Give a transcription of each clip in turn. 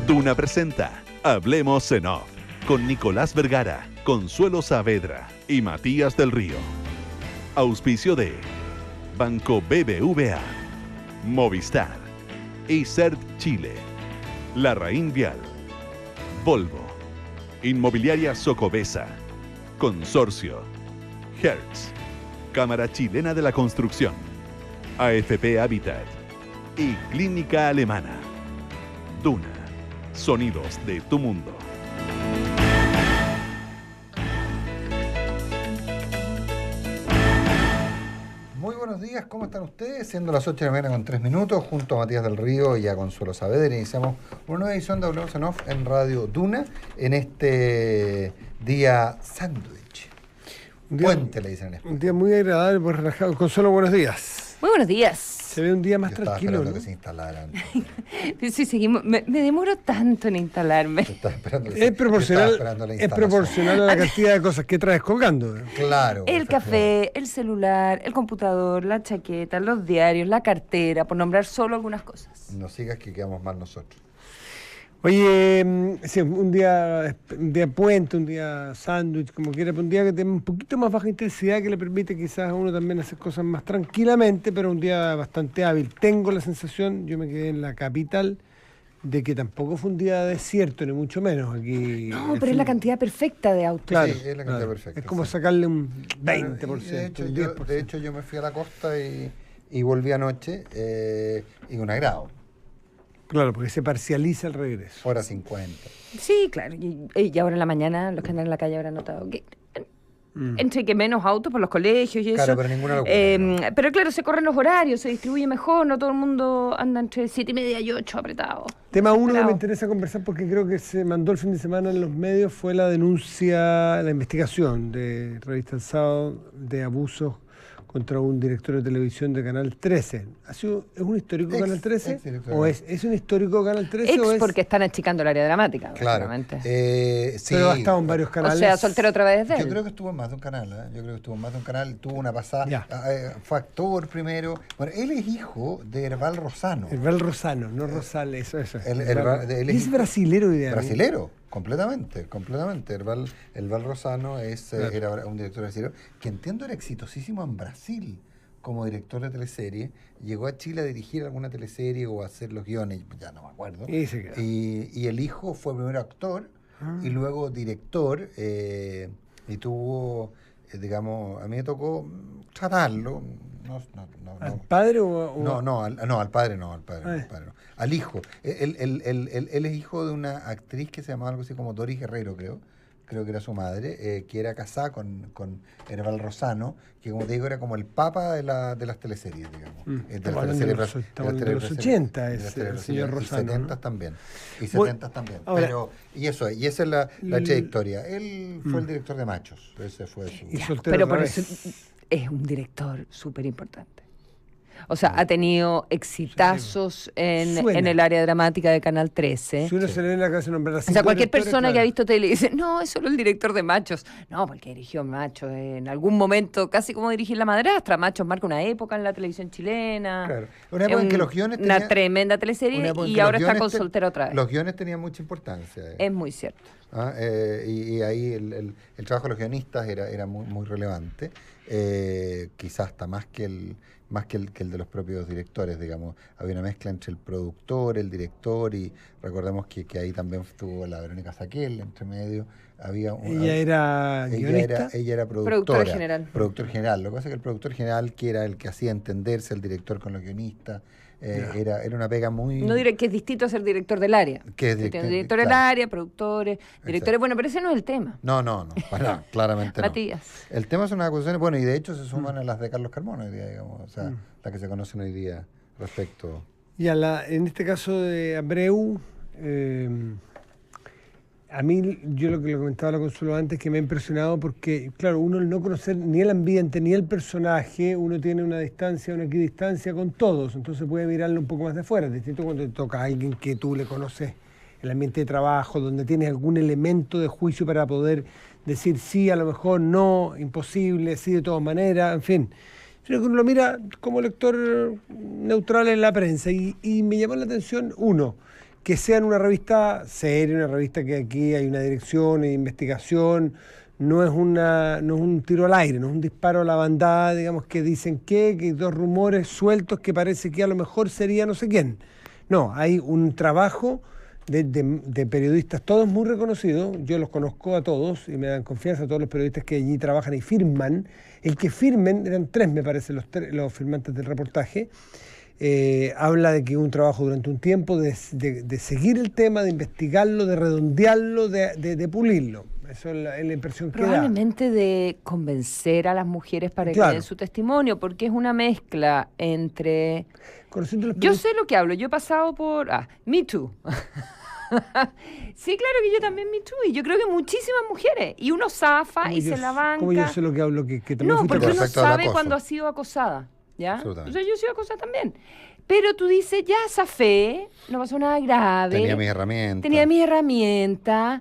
Duna presenta Hablemos en Off con Nicolás Vergara, Consuelo Saavedra y Matías del Río. Auspicio de Banco BBVA, Movistar, ICERT Chile, Larraín Vial, Volvo, Inmobiliaria Socobesa, Consorcio, Hertz, Cámara Chilena de la Construcción, AFP Habitat y Clínica Alemana. Duna, sonidos de tu mundo. Muy buenos días, ¿cómo están ustedes? Siendo las 8 de la mañana con 3 minutos, junto a Matías del Río y a Consuelo Saavedra, iniciamos una nueva edición de Hablemos en Off en Radio Duna, en este día sándwich. Puente, le dicen en español. Un día muy agradable, pues relajado. Consuelo, buenos días. Muy buenos días. Se ve un día más Yo estaba tranquilo, esperando ¿no? que se instalaran. Sí, seguimos. Me demoro tanto en instalarme. Estaba esperando Es proporcional a la cantidad de cosas que traes colgando. Claro. El café, el celular, el computador, la chaqueta, los diarios, la cartera, por nombrar solo algunas cosas. No sigas que quedamos mal nosotros. Oye, sí, un día puente, un día sándwich, como quiera, pero un día que tiene un poquito más baja intensidad que le permite quizás a uno también hacer cosas más tranquilamente, pero un día bastante hábil. Tengo la sensación, yo me quedé en la capital, de que tampoco fue un día desierto, ni mucho menos. Aquí No, pero es la cantidad perfecta de autos. Claro, Sí, es la cantidad perfecta. Es como sí. sacarle un 20%, Y un 10%. de hecho, yo me fui a la costa y volví anoche y un agrado. Claro, porque se parcializa el regreso. Hora 50. Sí, claro. Y ahora en la mañana, los que andan en la calle habrán notado que entre que menos autos por los colegios y Claro, eso. pero ninguna locura. ¿no? Pero claro, se corren los horarios, se distribuye mejor, no todo el mundo anda entre 7:30 y 8 apretado. Tema uno que Bravo. me interesa conversar porque creo que se mandó el fin de semana en los medios fue la denuncia, la investigación de Revista El Sábado de abusos contra un director de televisión de Canal 13. ¿Es un histórico de Canal 13? ¿O es un histórico de Canal 13? ¿O es? Porque están achicando el área dramática, Claro. básicamente. Sí. Pero ha estado en varios canales. O sea, soltero otra vez de él. Yo creo que estuvo en más de un canal, Yo creo que estuvo en más de un canal, tuvo una pasada. Ya. Fue actor primero. Bueno, él es hijo de Herval Rosano. Herval Rosano, no Rosales, eso. Él Es brasilero, idea. Brasilero, completamente. Herval Rosano era un director brasilero que entiendo era exitosísimo en Brasil como director de teleserie. Llegó a Chile a dirigir alguna teleserie o a hacer los guiones, ya no me acuerdo. Y el hijo fue primero actor y luego director y tuvo, digamos, a mí me tocó tratarlo. ¿Al padre o...? Al padre no. Al hijo. Él es hijo de una actriz que se llamaba algo así como Doris Guerrero, creo que era su madre, que era casada con Herval Rosano, que como te digo era como el papa de las teleseries, digamos. Estamos de los 80, el señor Rosano. Y 70 también. Y 70 también. Ahora, y esa es la trayectoria. Él fue el director de Machos. Ese fue su... Pero por eso es un director súper importante. O sea, ha tenido exitazos en el área dramática de Canal 13. Si uno se le ve en la casa nombrar así. O sea, cualquier persona que ha visto tele dice, no, es solo el director de Machos. No, porque dirigió Machos en algún momento, casi como dirigir La Madrastra. Machos marca una época en la televisión chilena. Claro. Una época en que los guiones tenían... Una tremenda teleserie y ahora está con Soltero otra vez. Los guiones tenían mucha importancia. Es muy cierto. Y ahí el trabajo de los guionistas era muy, muy relevante. Quizás hasta más que el de los propios directores, digamos. Había una mezcla entre el productor, el director, y recordemos que ahí también estuvo la Verónica Saquel entre medio. Ella era guionista. Ella era productora. Productor general. Lo que pasa es que el productor general, que era el que hacía entenderse al director con los guionistas, era una pega muy... No diré que es distinto a ser director del área. Que es director del área, productores, directores. Exacto. Bueno, pero ese no es el tema. No, claramente no. Matías. El tema son unas acusaciones, bueno, y de hecho se suman a las de Carlos Carmona hoy día, digamos, o sea, las que se conocen hoy día respecto... Y en este caso de Abreu, a mí, yo lo que le comentaba a la Consuelo antes, que me ha impresionado porque, claro, uno al no conocer ni el ambiente ni el personaje, uno tiene una equidistancia con todos, entonces puede mirarlo un poco más de afuera. Es distinto cuando te toca a alguien que tú le conoces, el ambiente de trabajo, donde tienes algún elemento de juicio para poder decir sí, a lo mejor no, imposible, sí de todas maneras, en fin. Sino que uno lo mira como lector neutral en la prensa y me llamó la atención, uno, que sean una revista seria, una revista que aquí hay una dirección de investigación, no es un tiro al aire, no es un disparo a la bandada, digamos, que dicen que hay dos rumores sueltos que parece que a lo mejor sería no sé quién. No, hay un trabajo de periodistas, todos muy reconocidos, yo los conozco a todos y me dan confianza a todos los periodistas que allí trabajan y firman. El que firmen, eran 3 me parece los firmantes del reportaje, habla de que un trabajo durante un tiempo de seguir el tema, de investigarlo, de redondearlo, de pulirlo. Eso es la impresión que da. Probablemente de convencer a las mujeres para que den su testimonio, porque es una mezcla entre... Yo sé lo que hablo, yo he pasado por... Me Too. Sí, claro que yo también Me Too, y yo creo que muchísimas mujeres. Y uno zafa y se la banca. ¿Cómo yo sé lo que hablo? Que también no, porque uno sabe cuando ha sido acosada. ¿Ya? O sea, yo he sido acosada también. Pero tú dices, ya zafé, no pasó nada grave. Tenía mis herramientas.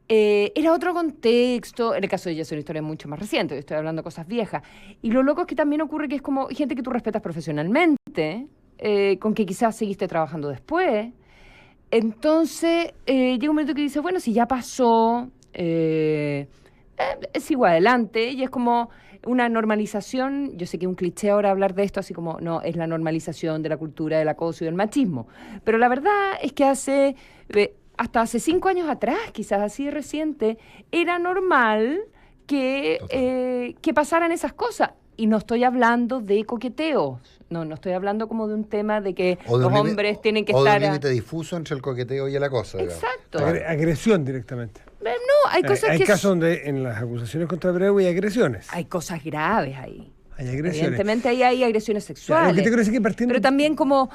Era otro contexto. En el caso de ella es una historia mucho más reciente, yo estoy hablando de cosas viejas. Y lo loco es que también ocurre que es como gente que tú respetas profesionalmente, con que quizás seguiste trabajando después. Entonces, llega un momento que dice, bueno, si ya pasó, sigo adelante. Y es como una normalización. Yo sé que es un cliché ahora hablar de esto, así como, no, es la normalización de la cultura del acoso y del machismo. Pero la verdad es que hasta hace 5 años atrás, quizás así de reciente, era normal que pasaran esas cosas. Y no estoy hablando de coqueteos, no estoy hablando como de un tema de que los hombres tienen que estar... O de un límite difuso entre el coqueteo y el acoso. Exacto. Agresión directamente. No, hay cosas hay casos donde en las acusaciones contra Abreu hay agresiones. Hay cosas graves ahí. Hay agresiones. Evidentemente ahí hay agresiones sexuales. Lo que te quiero decir que partiendo... Pero también como,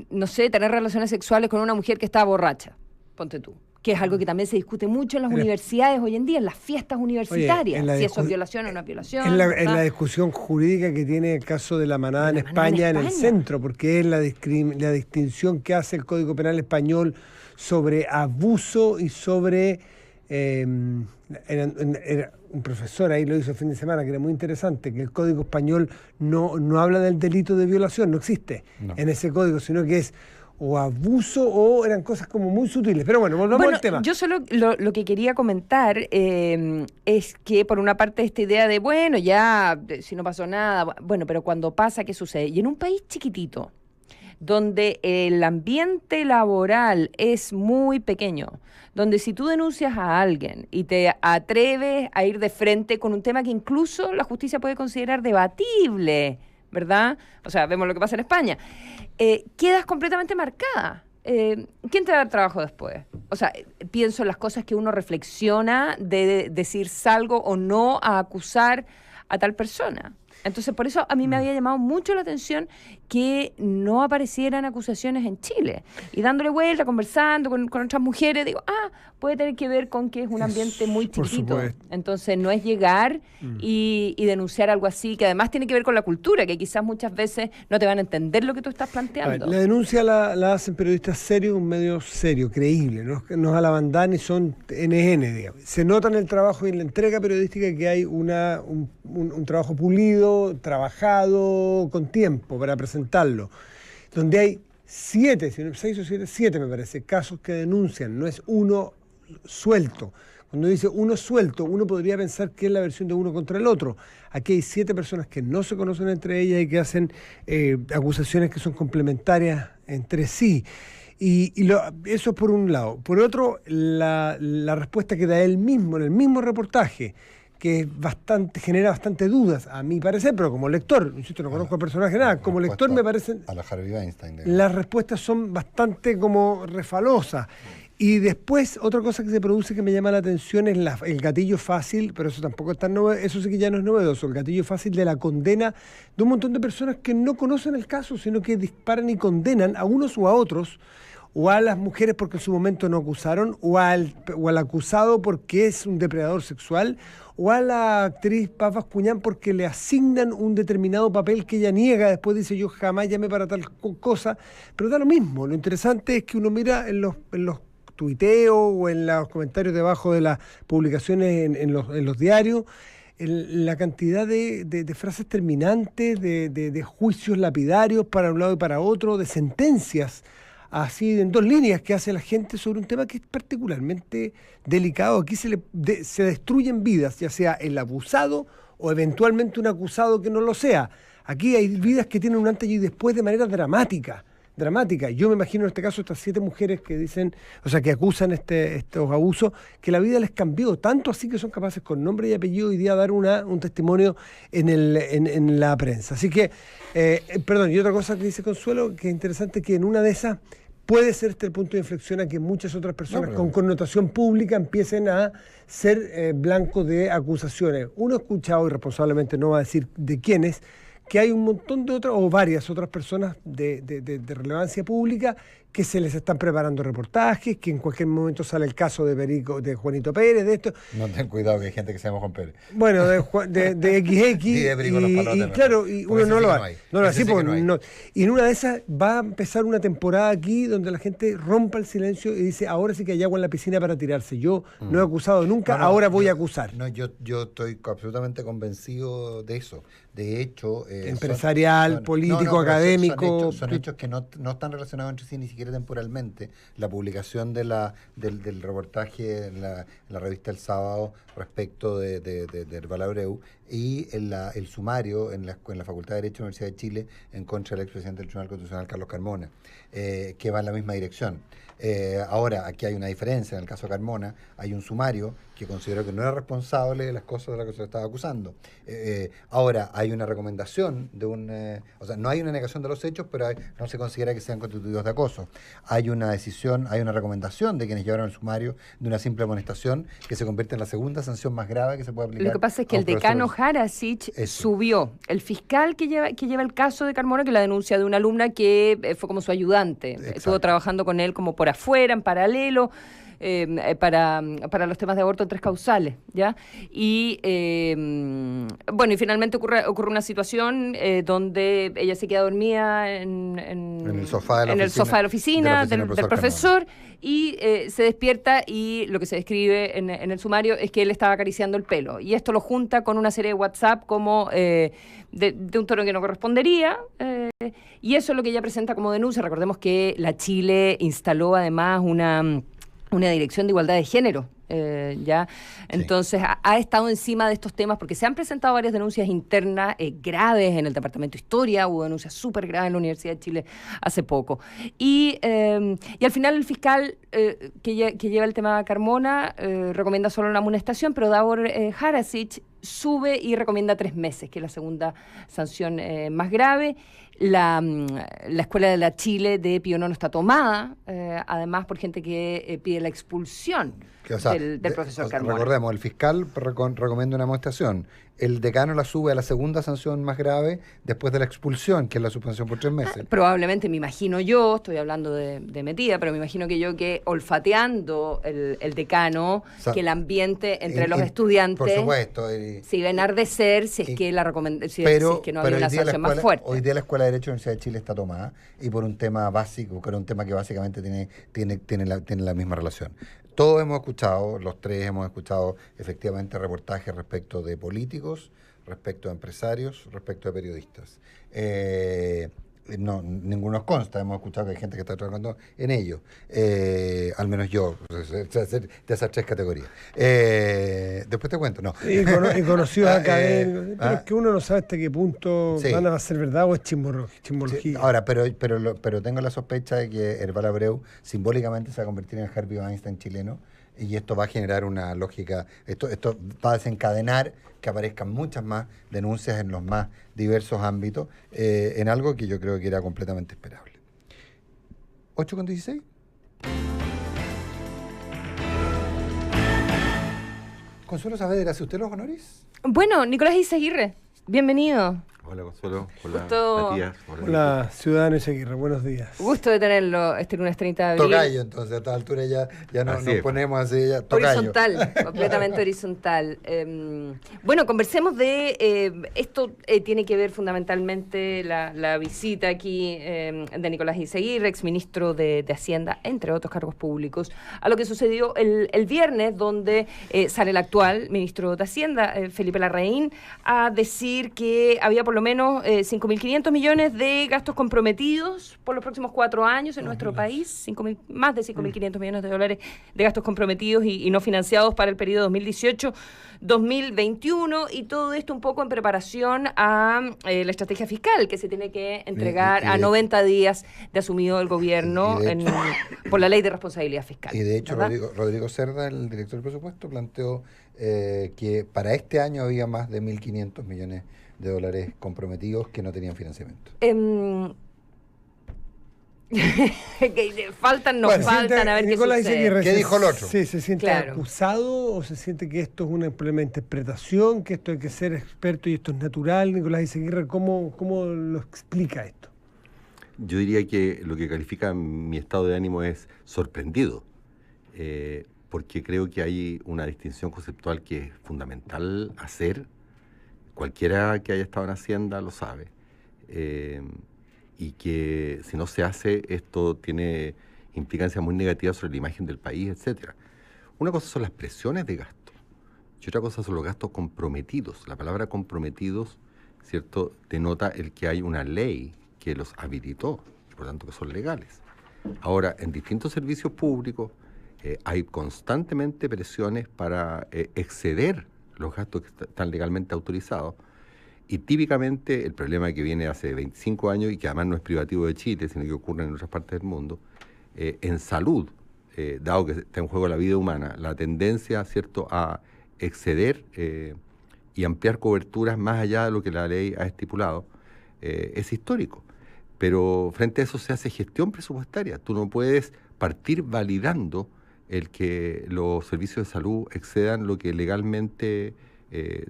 no sé, tener relaciones sexuales con una mujer que está borracha, ponte tú. Que es algo que también se discute mucho en las universidades hoy en día, en las fiestas universitarias, si eso es violación o no es violación. En la discusión jurídica que tiene el caso de la manada en España en el centro, porque es la distinción que hace el Código Penal español sobre abuso y sobre... Era un profesor ahí lo hizo el fin de semana, que era muy interesante, que el Código español no habla del delito de violación, no existe en ese código, sino que es o abuso o eran cosas como muy sutiles. Pero bueno, volvamos al tema. Yo solo lo que quería comentar es que por una parte esta idea de, bueno, ya, si no pasó nada, bueno, pero cuando pasa, ¿qué sucede? Y en un país chiquitito, donde el ambiente laboral es muy pequeño, donde si tú denuncias a alguien y te atreves a ir de frente con un tema que incluso la justicia puede considerar debatible, ¿verdad? O sea, vemos lo que pasa en España. Quedas completamente marcada. ¿Quién te da el trabajo después? O sea, pienso en las cosas que uno reflexiona de decir salgo o no a acusar a tal persona. Entonces, por eso a mí me había llamado mucho la atención que no aparecieran acusaciones en Chile. Y dándole vuelta, conversando con otras mujeres, digo, puede tener que ver con que es un ambiente muy chiquitito. Entonces, no es llegar y denunciar algo así, que además tiene que ver con la cultura, que quizás muchas veces no te van a entender lo que tú estás planteando. La denuncia la hacen periodistas serios, un medio serio, creíble, no es a la bandana ni son NN, digamos. Se nota en el trabajo y en la entrega periodística que hay un trabajo pulido, trabajado con tiempo para presentarlo, donde hay 7 me parece, casos que denuncian, no es uno suelto. Cuando dice uno suelto, uno podría pensar que es la versión de uno contra el otro. Aquí hay 7 personas que no se conocen entre ellas y que hacen acusaciones que son complementarias entre sí. Eso es por un lado. Por otro, la respuesta que da él mismo en el mismo reportaje, que genera bastante dudas, a mi parecer, pero como lector, insisto, no conozco al personaje nada, como lector me parecen... A la Harvey Weinstein. Las respuestas son bastante como refalosas. Y después, otra cosa que se produce que me llama la atención es el gatillo fácil, pero eso tampoco es tan novedoso, eso sí que ya no es novedoso, el gatillo fácil de la condena de un montón de personas que no conocen el caso, sino que disparan y condenan a unos o a otros, o a las mujeres porque en su momento no acusaron, o al acusado porque es un depredador sexual, o a la actriz Paz Bascuñán porque le asignan un determinado papel que ella niega, después dice yo jamás llamé para tal cosa, pero da lo mismo. Lo interesante es que uno mira en los tuiteos o en los comentarios debajo de las publicaciones en los diarios, la cantidad de frases terminantes, de juicios lapidarios para un lado y para otro, de sentencias así en 2 líneas que hace la gente sobre un tema que es particularmente delicado. Aquí se destruyen vidas, ya sea el abusado o eventualmente un acusado que no lo sea. Aquí hay vidas que tienen un antes y después de manera dramática. Yo me imagino en este caso estas 7 mujeres que dicen, o sea, que acusan estos abusos, que la vida les cambió, tanto así que son capaces con nombre y apellido hoy día dar un testimonio en la prensa. Así que, perdón, y otra cosa que dice Consuelo, que es interesante, que en una de esas puede ser este el punto de inflexión a que muchas otras personas con connotación pública empiecen a ser blancos de acusaciones. Uno ha escuchado, y responsablemente no va a decir de quiénes, que hay un montón de otras, o varias otras personas de relevancia pública que se les están preparando reportajes, que en cualquier momento sale el caso de Juanito Pérez, de esto. No, ten cuidado que hay gente que se llama Juan Pérez. Bueno, de XX, y claro, y uno no lo hace. Y en una de esas va a empezar una temporada aquí donde la gente rompa el silencio y dice, ahora sí que hay agua en la piscina para tirarse. Yo no he acusado nunca, ahora voy a acusar. No, yo estoy absolutamente convencido de eso. De hecho... empresarial, político, académico... Son hechos que no están relacionados entre sí ni siquiera temporalmente. La publicación del reportaje en la revista El Sábado respecto de Herbal Abreu y el sumario en la Facultad de Derecho de la Universidad de Chile en contra del expresidente del Tribunal Constitucional, Carlos Carmona, que va en la misma dirección. Ahora, aquí hay una diferencia. En el caso de Carmona hay un sumario que consideró que no era responsable de las cosas de las que se le estaba acusando. Ahora, hay una recomendación o sea, no hay una negación de los hechos, pero no se considera que sean constitutivos de acoso. Hay una decisión, hay una recomendación de quienes llevaron el sumario de una simple amonestación que se convierte en la segunda sanción más grave que se puede aplicar. Lo que pasa es que el decano Harasich subió. El fiscal que lleva el caso de Carmona, que la denuncia de una alumna que fue como su ayudante. Exacto. Estuvo trabajando con él como por afuera, en paralelo, para los temas de aborto en 3 causales, ¿ya? Y bueno, y finalmente ocurre una situación donde ella se queda dormida en el sofá de la oficina del profesor y se despierta, y lo que se describe en el sumario es que él estaba acariciando el pelo, y esto lo junta con una serie de WhatsApp como de un tono que no correspondería, y eso es lo que ella presenta como denuncia. Recordemos que la Chile instaló además una dirección de igualdad de género, ¿ya? Entonces ha estado encima de estos temas porque se han presentado varias denuncias internas graves en el Departamento de Historia. Hubo denuncias súper graves en la Universidad de Chile hace poco. Y al final el fiscal que lleva el tema de Carmona recomienda solo una amonestación, pero Davor Harasich sube y recomienda 3 meses, que es la segunda sanción más grave. La Escuela de la Chile de Pío IX está tomada, además por gente que pide la expulsión del profesor Carmona. Recordemos, el fiscal recomienda una amonestación. El decano la sube a la segunda sanción más grave después de la expulsión, que es la suspensión por 3 meses. Probablemente, me imagino yo, estoy hablando de metida, pero me imagino que olfateando el decano, o sea, que el ambiente entre los estudiantes, por supuesto, se iba a enardecer si es que no había una sanción más fuerte. Hoy día la Escuela de Derecho de la Universidad de Chile está tomada, y por un tema básico, que era un tema que básicamente tiene la misma relación. Todos hemos escuchado, los 3 hemos escuchado efectivamente reportajes respecto de políticos, respecto de empresarios, respecto de periodistas. No, ninguno nos consta, hemos escuchado que hay gente que está trabajando en ello, al menos yo, de esas 3 categorías. Después te cuento, no. Y conocidos académicos, pero es que uno no sabe hasta qué punto van a ser verdad o es chimbología. Sí, ahora, pero tengo la sospecha de que Herbal Abreu simbólicamente se va a convertir en el Harvey Weinstein chileno, y esto va a generar una lógica, esto va a desencadenar que aparezcan muchas más denuncias en los más diversos ámbitos, en algo que yo creo que era completamente esperable. 8:16. Consuelo Saavedra, ¿hace usted los honores? Bueno, Nicolás Izaguirre, bienvenido. Hola Consuelo, hola Matías. Hola Ciudadano Izaguirre, buenos días. Gusto de tenerlo este lunes 30 de abril. Tocayo, entonces a esta altura ya nos ponemos así, ya tocayo. Horizontal, completamente horizontal. Bueno, conversemos de esto. Tiene que ver fundamentalmente la visita aquí de Nicolás Izaguirre, exministro de Hacienda, entre otros cargos públicos, a lo que sucedió el viernes, donde sale el actual ministro de Hacienda, Felipe Larraín, a decir que había por por lo menos 5.500 millones de gastos comprometidos por los próximos 4 años en nuestro país, más de 5.500 millones de dólares de gastos comprometidos y no financiados para el periodo 2018-2021, y todo esto un poco en preparación a la estrategia fiscal que se tiene que entregar a 90 días de asumido el gobierno por la ley de responsabilidad fiscal. Y de hecho, Rodrigo Cerda, el director del presupuesto, planteó que para este año había más de 1.500 millones de dólares comprometidos que no tenían financiamiento. Faltan, a ver Nicolás qué sucede. ¿Qué dijo el otro? Sí, ¿se siente acusado o se siente que esto es una plena interpretación, que esto hay que ser experto y esto es natural? Nicolás Izaguirre, ¿cómo lo explica esto? Yo diría que lo que califica mi estado de ánimo es sorprendido, porque creo que hay una distinción conceptual que es fundamental hacer. Cualquiera que haya estado en Hacienda lo sabe. Y que si no se hace, esto tiene implicancias muy negativas sobre la imagen del país, etcétera. Una cosa son las presiones de gasto y otra cosa son los gastos comprometidos. La palabra comprometidos, ¿cierto?, denota el que hay una ley que los habilitó y por tanto que son legales. Ahora, en distintos servicios públicos hay constantemente presiones para exceder los gastos que están legalmente autorizados. Y típicamente el problema que viene hace 25 años y que además no es privativo de Chile, sino que ocurre en otras partes del mundo, en salud, dado que está en juego la vida humana, la tendencia, ¿cierto?, a exceder y ampliar coberturas más allá de lo que la ley ha estipulado, es histórico. Pero frente a eso se hace gestión presupuestaria. Tú no puedes partir validando el que los servicios de salud excedan lo que legalmente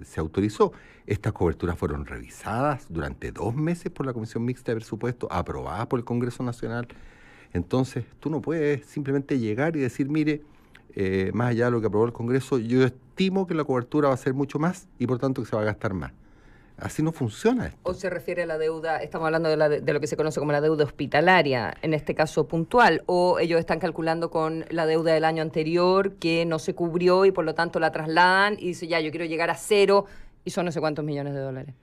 se autorizó. Estas coberturas fueron revisadas durante 2 meses por la Comisión Mixta de Presupuesto, aprobadas por el Congreso Nacional. Entonces, tú no puedes simplemente llegar y decir, mire, más allá de lo que aprobó el Congreso, yo estimo que la cobertura va a ser mucho más y por tanto que se va a gastar más. Así no funciona esto. ¿O se refiere a la deuda, estamos hablando de lo que se conoce como la deuda hospitalaria, en este caso puntual, o ellos están calculando con la deuda del año anterior que no se cubrió y por lo tanto la trasladan y dice, ya, yo quiero llegar a 0 y son no sé cuántos millones de dólares?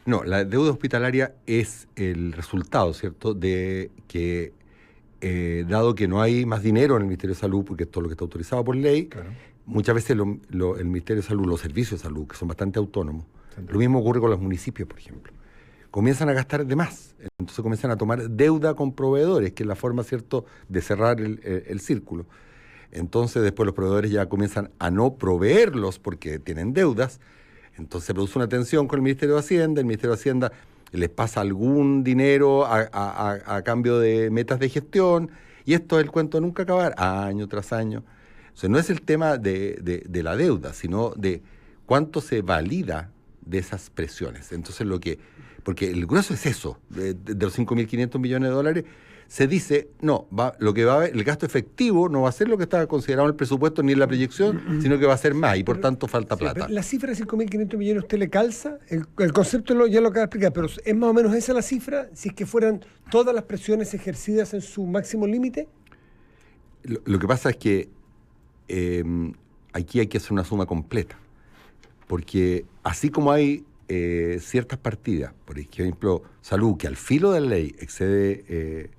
No, la deuda hospitalaria es el resultado, ¿cierto?, de que, dado que no hay más dinero en el Ministerio de Salud, porque es todo lo que está autorizado por ley, claro, muchas veces el Ministerio de Salud, los servicios de salud, que son bastante autónomos, lo mismo ocurre con los municipios, por ejemplo. Comienzan a gastar de más, entonces comienzan a tomar deuda con proveedores, que es la forma, ¿cierto?, de cerrar el círculo. Entonces después los proveedores ya comienzan a no proveerlos porque tienen deudas, entonces se produce una tensión con el Ministerio de Hacienda, el Ministerio de Hacienda les pasa algún dinero a cambio de metas de gestión, y esto es el cuento de nunca acabar, año tras año. O sea, no es el tema de la deuda, sino de cuánto se valida de esas presiones. Entonces porque el grueso es eso, de los 5.500 millones de dólares, se dice, no, lo que va a haber, el gasto efectivo no va a ser lo que estaba considerado en el presupuesto ni en la proyección, sino que va a ser más y por tanto falta plata. ¿La cifra de 5.500 millones usted le calza? El concepto ya lo acaba de explicar, pero ¿es más o menos esa la cifra si es que fueran todas las presiones ejercidas en su máximo límite? Lo que pasa es que aquí hay que hacer una suma completa, porque así como hay ciertas partidas, por ejemplo, salud, que al filo de la ley excede,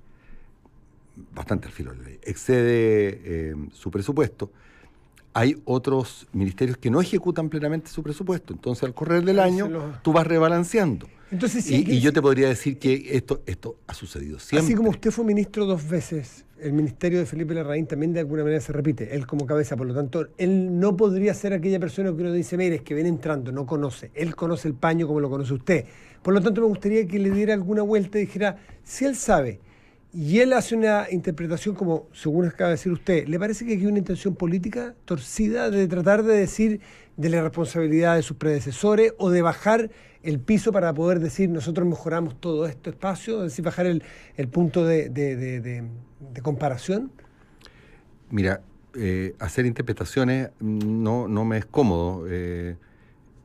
bastante al filo de la ley, excede su presupuesto, hay otros ministerios que no ejecutan plenamente su presupuesto. Entonces, al correr del año, tú vas rebalanceando. Entonces, y yo te podría decir que esto ha sucedido siempre. Así como usted fue ministro 2 veces, el ministerio de Felipe Larraín también de alguna manera se repite, él como cabeza, por lo tanto, él no podría ser aquella persona que uno dice, mire, es que viene entrando, no conoce, él conoce el paño como lo conoce usted. Por lo tanto, me gustaría que le diera alguna vuelta y dijera, si él sabe, y él hace una interpretación como, según acaba de decir usted, ¿le parece que aquí hay una intención política torcida de tratar de decir de la responsabilidad de sus predecesores o de bajar el piso para poder decir nosotros mejoramos todo este espacio, es decir, bajar el punto de comparación? Mira, hacer interpretaciones no me es cómodo,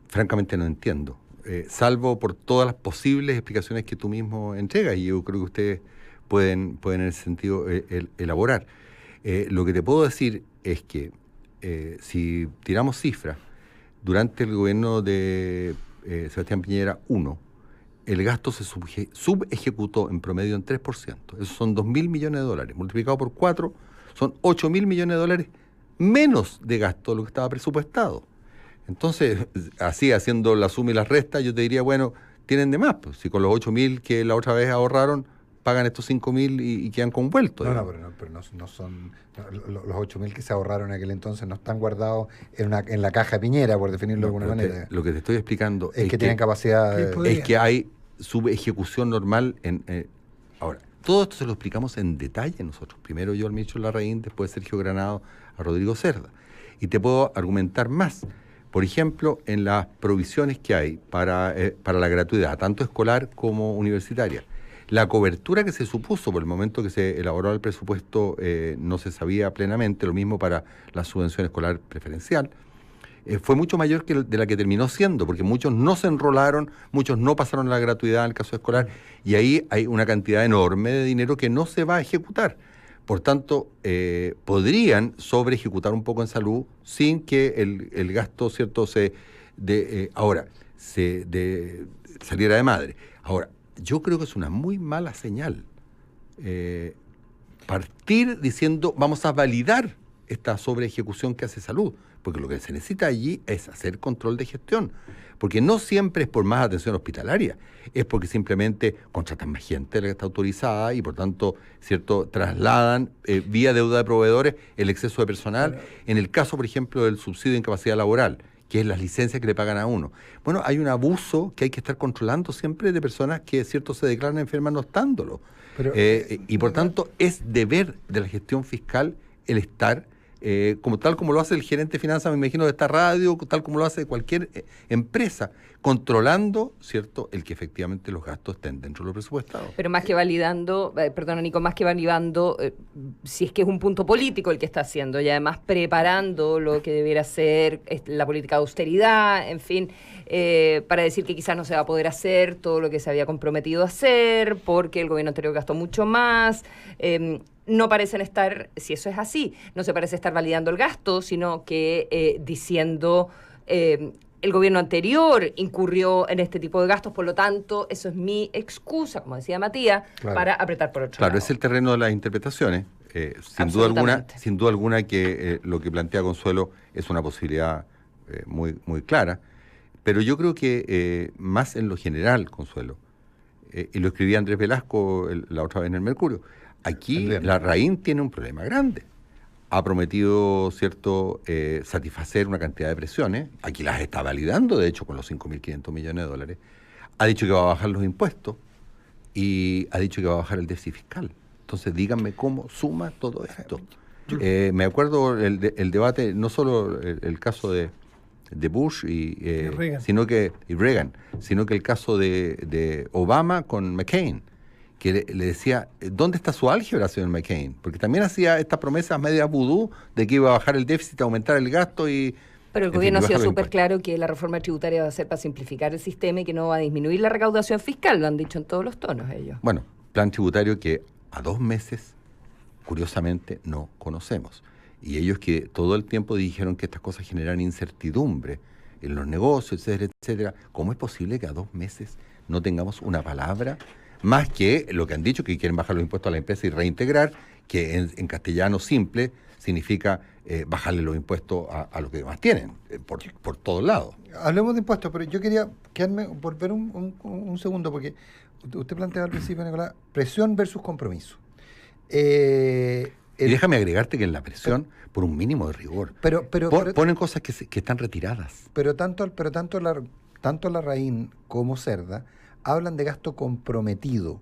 francamente no entiendo, salvo por todas las posibles explicaciones que tú mismo entregas, y yo creo que ustedes pueden en ese sentido elaborar. Lo que te puedo decir es que si tiramos cifras, durante el gobierno de Sebastián Piñera 1, el gasto se subejecutó en promedio en 3%. Esos son 2.000 millones de dólares. Multiplicado por 4, son 8.000 millones de dólares menos de gasto de lo que estaba presupuestado. Entonces, así haciendo la suma y la resta, yo te diría, bueno, tienen de más. Pues, si con los 8.000 que la otra vez ahorraron, pagan estos 5.000 y quedan convueltos. Pero no son... los 8.000 que se ahorraron en aquel entonces no están guardados en la caja Piñera, por definirlo de alguna manera. Lo que te estoy explicando es que tienen capacidad... Es que hay subejecución normal ahora, todo esto se lo explicamos en detalle nosotros. Primero yo al ministro Larraín, después Sergio Granado, a Rodrigo Cerda. Y te puedo argumentar más. Por ejemplo, en las provisiones que hay para la gratuidad, tanto escolar como universitaria. La cobertura que se supuso por el momento que se elaboró el presupuesto no se sabía plenamente, lo mismo para la subvención escolar preferencial, fue mucho mayor que de la que terminó siendo, porque muchos no se enrolaron, muchos no pasaron a la gratuidad en el caso escolar, y ahí hay una cantidad enorme de dinero que no se va a ejecutar. Por tanto, podrían sobre ejecutar un poco en salud sin que el gasto, ¿cierto?, saliera de madre. Ahora, yo creo que es una muy mala señal partir diciendo vamos a validar esta sobreejecución que hace salud, porque lo que se necesita allí es hacer control de gestión, porque no siempre es por más atención hospitalaria, es porque simplemente contratan más gente de la que está autorizada y por tanto, ¿cierto?, trasladan vía deuda de proveedores el exceso de personal. En el caso, por ejemplo, del subsidio de incapacidad laboral, que es las licencias que le pagan a uno. Bueno, hay un abuso que hay que estar controlando siempre de personas que, cierto, se declaran enfermas no estándolo. Y por tanto, es deber de la gestión fiscal el estar, tal como lo hace el gerente de finanzas, me imagino, de esta radio, tal como lo hace cualquier empresa, controlando, ¿cierto?, el que efectivamente los gastos estén dentro de lo presupuestado. Pero más que validando, perdona Nico, más que validando, si es que es un punto político el que está haciendo, y además preparando lo que debiera ser la política de austeridad, en fin, para decir que quizás no se va a poder hacer todo lo que se había comprometido a hacer, porque el gobierno anterior gastó mucho más. No parecen estar, si eso es así, no se parece estar validando el gasto, sino que diciendo... el gobierno anterior incurrió en este tipo de gastos, por lo tanto, eso es mi excusa, como decía Matías, para apretar por otro lado. Claro, es el terreno de las interpretaciones. Sin duda alguna que lo que plantea Consuelo es una posibilidad muy, muy clara, pero yo creo que más en lo general, Consuelo, y lo escribía Andrés Velasco la otra vez en el Mercurio, aquí Larraín tiene un problema grande. Ha prometido, ¿cierto?, satisfacer una cantidad de presiones. Aquí las está validando, de hecho, con los 5.500 millones de dólares. Ha dicho que va a bajar los impuestos y ha dicho que va a bajar el déficit fiscal. Entonces, díganme cómo suma todo esto. Me acuerdo el debate, no solo el caso de Bush y Reagan, sino que el caso de Obama con McCain, que le decía, ¿dónde está su álgebra, señor McCain? Porque también hacía estas promesas media vudú de que iba a bajar el déficit, aumentar el gasto y... Pero el gobierno ha sido súper claro que la reforma tributaria va a ser para simplificar el sistema y que no va a disminuir la recaudación fiscal, lo han dicho en todos los tonos ellos. Bueno, plan tributario que a 2 meses, curiosamente, no conocemos. Y ellos que todo el tiempo dijeron que estas cosas generan incertidumbre en los negocios, etcétera, etcétera. ¿Cómo es posible que a 2 meses no tengamos una palabra? Más que lo que han dicho, que quieren bajar los impuestos a la empresa y reintegrar, que en castellano simple significa bajarle los impuestos a los que más tienen, por todos lados. Hablemos de impuestos, pero yo quería volver un segundo, porque usted planteaba al principio, Nicolás, presión versus compromiso. Y déjame agregarte que en la presión, por un mínimo de rigor, ponen cosas que están retiradas. Pero tanto Larraín como Cerda hablan de gasto comprometido.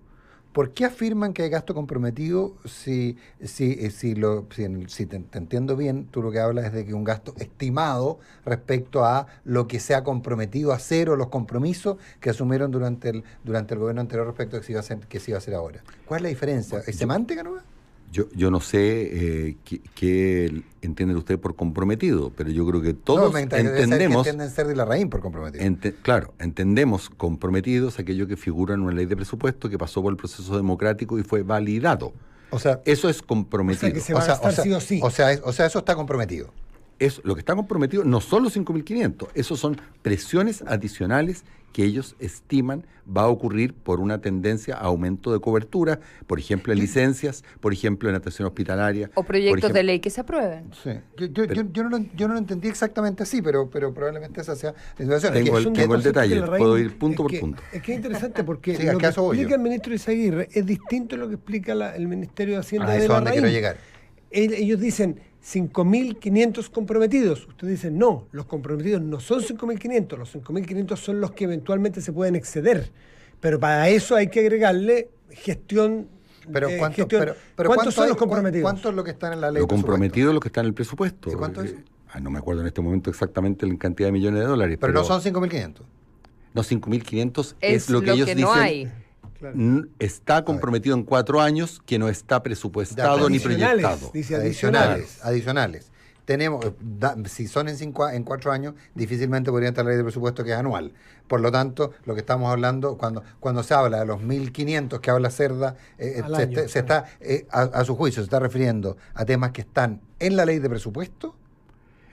¿Por qué afirman que hay gasto comprometido si te entiendo bien, tú lo que hablas es de que un gasto estimado respecto a lo que se ha comprometido a hacer o los compromisos que asumieron durante el gobierno anterior respecto a que se iba a hacer ahora? ¿Cuál es la diferencia? ¿Es semántica, no? Yo no sé qué entienden ustedes por comprometido, pero yo creo que todos entendemos... entienden ser de Larraín por comprometido. Claro, entendemos comprometidos aquello que figura en una ley de presupuesto que pasó por el proceso democrático y fue validado. O sea, eso es comprometido. O sea, que se va a gastar sí o sí. O sea, eso está comprometido. Lo que está comprometido no son los 5.500, esos son presiones adicionales que ellos estiman va a ocurrir por una tendencia a aumento de cobertura, por ejemplo en licencias, por ejemplo en atención hospitalaria. O proyectos de ley que se aprueben. Sí. Yo no lo entendí exactamente así, pero probablemente esa sea la situación. Tengo el detalle, puedo ir punto por punto. Es que es interesante porque Sí, lo que ¿acaso voy yo? explica el ministro Izaguirre es distinto a lo que explica el Ministerio de Hacienda A de eso es donde Larraín. quiero llegar. Ellos dicen 5.500 comprometidos. Ustedes dicen, no, los comprometidos no son 5.500, los 5.500 son los que eventualmente se pueden exceder. Pero para eso hay que agregarle gestión. Pero ¿Cuántos son los comprometidos? ¿Cuánto es lo que está en la ley? Lo comprometido es lo que está en el presupuesto. ¿Y cuánto es? No me acuerdo en este momento exactamente la cantidad de millones de dólares. Pero no son 5.500. No, 5.500 Es lo que ellos no dicen. hay. Claro. Está comprometido en 4 años, que no está presupuestado ni Adicionales, proyectado. dice Adicionales. Tenemos, si son en 4 años, difícilmente podría entrar la ley de presupuesto que es anual. Por lo tanto, lo que estamos hablando, cuando se habla de los 1.500 que habla Cerda, se está, a su juicio, se está refiriendo a temas que están en la ley de presupuesto.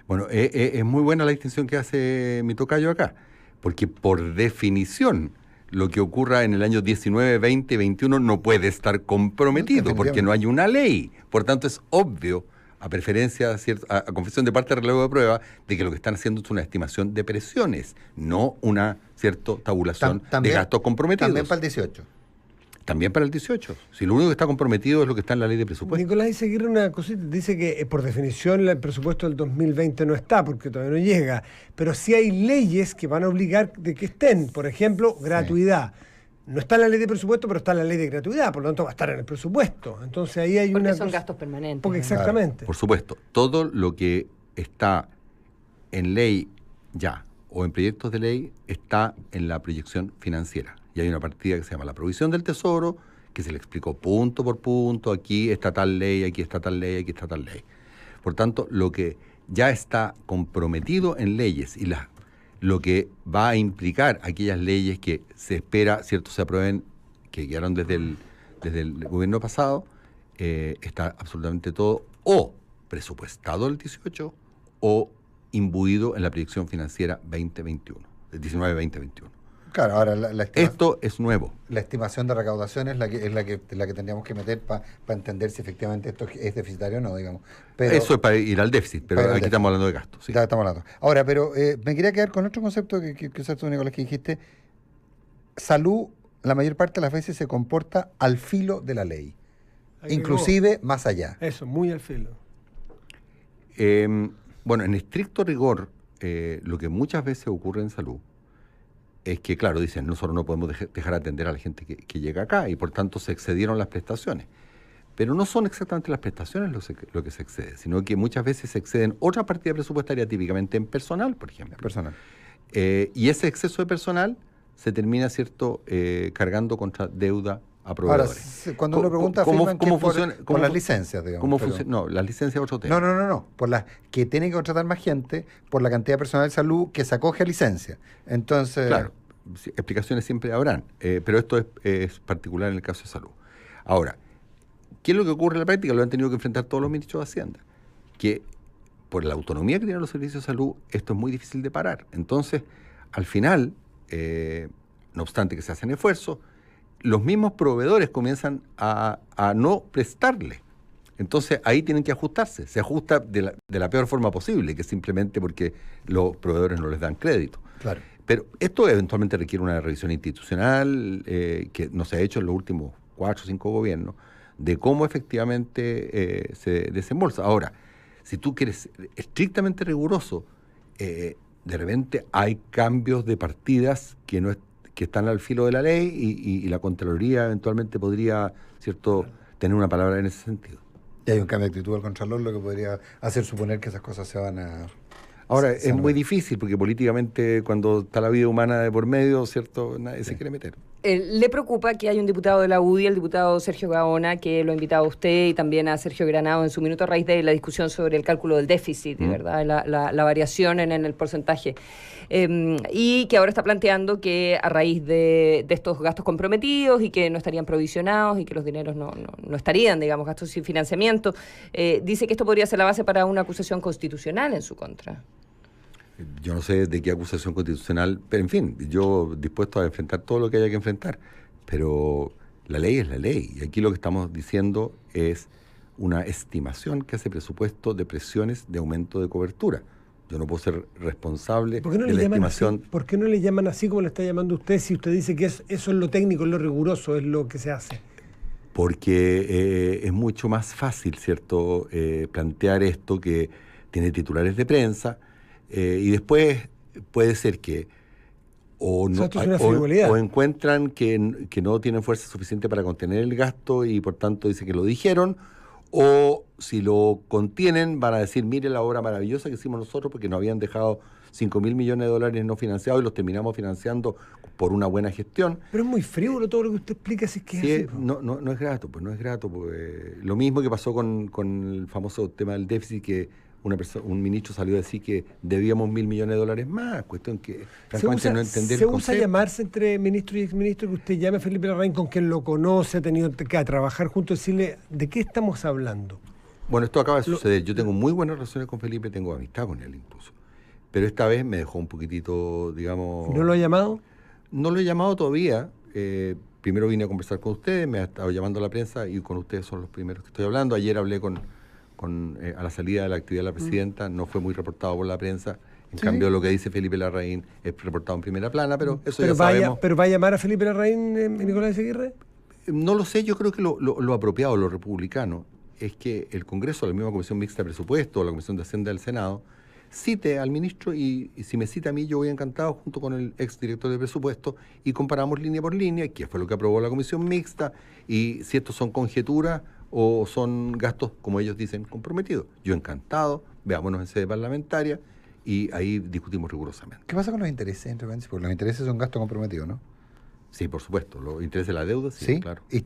Bueno, es muy buena la distinción que hace mi tocayo acá, porque por definición lo que ocurra en el año 19, 20, 21 no puede estar comprometido, porque no hay una ley. Por tanto, es obvio, a preferencia, a confesión de parte de relevo de prueba, de que lo que están haciendo es una estimación de presiones, no una tabulación de gastos comprometidos. También para el 18. También para el 18. Si lo único que está comprometido es lo que está en la ley de presupuesto. Nicolás Izaguirre una cosita, dice que por definición el presupuesto del 2020 no está porque todavía no llega, pero sí hay leyes que van a obligar de que estén, por ejemplo, gratuidad. No está en la ley de presupuesto, pero está en la ley de gratuidad, por lo tanto va a estar en el presupuesto. Entonces ahí hay Porque una son cosa- gastos permanentes. Porque exactamente. Por supuesto, todo lo que está en ley ya o en proyectos de ley está en la proyección financiera. Y hay una partida que se llama la provisión del tesoro, que se le explicó punto por punto, aquí está tal ley, aquí está tal ley, aquí está tal ley. Por tanto, lo que ya está comprometido en leyes y lo que va a implicar aquellas leyes que se espera, cierto, se aprueben, que quedaron desde el gobierno pasado, está absolutamente todo o presupuestado el 18 o imbuido en la proyección financiera 2021, el 19-2021. Claro, ahora Esto es nuevo. la estimación de recaudación es la que tendríamos que meter para entender si efectivamente esto es deficitario o no, digamos. Pero, Eso es para ir al déficit, pero aquí estamos hablando de gastos. Sí. ya estamos hablando. Ahora, pero me quería quedar con otro concepto que usaste tú, Nicolás, que dijiste. Salud, la mayor parte de las veces se comporta al filo de la ley, Agregó. inclusive más allá. Eso, muy al filo. Bueno, en estricto rigor, lo que muchas veces ocurre en salud es que, claro, dicen, nosotros no podemos dejar atender a la gente que llega acá y por tanto se excedieron las prestaciones. Pero no son exactamente las prestaciones lo que se excede, sino que muchas veces se exceden otra partida presupuestaria, típicamente en personal, por ejemplo. Personal. Y ese exceso de personal se termina, ¿cierto?, cargando contra deuda a proveedores. Ahora, cuando uno pregunta, afirman que por las licencias, digamos. No, las licencias es otro tema. No. Por las que tiene que contratar más gente por la cantidad de personal de salud que se acoge a licencia. Entonces. Claro, explicaciones siempre habrán, pero esto es particular en el caso de salud. Ahora, ¿qué es lo que ocurre en la práctica? Lo han tenido que enfrentar todos los ministros de Hacienda. Que por la autonomía que tienen los servicios de salud, esto es muy difícil de parar. Entonces, al final, no obstante que se hacen esfuerzos, los mismos proveedores comienzan a no prestarle. Entonces, ahí tienen que ajustarse. Se ajusta de la peor forma posible, que es simplemente porque los proveedores no les dan crédito. Claro. Pero esto eventualmente requiere una revisión institucional que no se ha hecho en los últimos 4 o 5 gobiernos, de cómo efectivamente se desembolsa. Ahora, si tú quieres ser estrictamente riguroso, de repente hay cambios de partidas que están al filo de la ley y la Contraloría eventualmente podría, ¿cierto?, tener una palabra en ese sentido. Y hay un cambio de actitud del Contralor, lo que podría hacer suponer que esas cosas se van a... Ahora, es muy difícil porque políticamente cuando está la vida humana de por medio, ¿cierto?, nadie se quiere meter. ¿Le preocupa que hay un diputado de la UDI, el diputado Sergio Gaona, que lo ha invitado a usted y también a Sergio Granado en su minuto a raíz de la discusión sobre el cálculo del déficit, ¿verdad? La variación en el porcentaje? Y que ahora está planteando que a raíz de estos gastos comprometidos y que no estarían provisionados y que los dineros no estarían, digamos, gastos sin financiamiento, dice que esto podría ser la base para una acusación constitucional en su contra. Yo no sé de qué acusación constitucional, pero en fin, yo dispuesto a enfrentar todo lo que haya que enfrentar, pero la ley es la ley. Y aquí lo que estamos diciendo es una estimación que hace presupuesto de presiones de aumento de cobertura. Yo no puedo ser responsable de la estimación. Así? ¿Por qué no le llaman así como le está llamando usted si usted dice que eso es lo técnico, es lo riguroso, es lo que se hace? Porque es mucho más fácil, ¿cierto?, plantear esto que tiene titulares de prensa y después puede ser que o encuentran que no tienen fuerza suficiente para contener el gasto y por tanto dicen que lo dijeron, o si lo contienen van a decir, mire la obra maravillosa que hicimos nosotros porque nos habían dejado 5.000 millones de dólares no financiados y los terminamos financiando por una buena gestión. Pero es muy frívolo todo lo que usted explica, si es que sí, es así. No es grato, pues no es grato. Pues, lo mismo que pasó con el famoso tema del déficit, que un ministro salió a decir que debíamos 1.000 millones de dólares más, cuestión que francamente no entender el concepto. ¿Se usa llamarse entre ministro y exministro, que usted llame a Felipe Larraín, con quien lo conoce, ha tenido que trabajar junto, decirle de qué estamos hablando? Bueno, esto acaba de suceder. Yo tengo muy buenas relaciones con Felipe, tengo amistad con él incluso. Pero esta vez me dejó un poquitito, digamos... ¿No lo ha llamado? No lo he llamado todavía. Primero vine a conversar con ustedes, me ha estado llamando a la prensa y con ustedes son los primeros que estoy hablando. Ayer hablé a la salida de la actividad de la presidenta, no fue muy reportado por la prensa. En cambio, lo que dice Felipe Larraín es reportado en primera plana, pero eso ya sabemos. ¿Pero va a llamar a Felipe Larraín, Nicolás Aguirre? No lo sé, yo creo que lo apropiado, lo republicano, es que el Congreso, la misma Comisión Mixta de Presupuesto, o la Comisión de Hacienda del Senado, cite al ministro y si me cita a mí, yo voy encantado junto con el exdirector de presupuesto y comparamos línea por línea, qué fue lo que aprobó la Comisión Mixta y si estos son conjeturas o son gastos, como ellos dicen, comprometidos. Yo encantado, veámonos en sede parlamentaria y ahí discutimos rigurosamente. ¿Qué pasa con los intereses, entre paréntesis? Porque los intereses son gastos comprometidos, ¿no? Sí, por supuesto, los intereses de la deuda, sí, claro. Y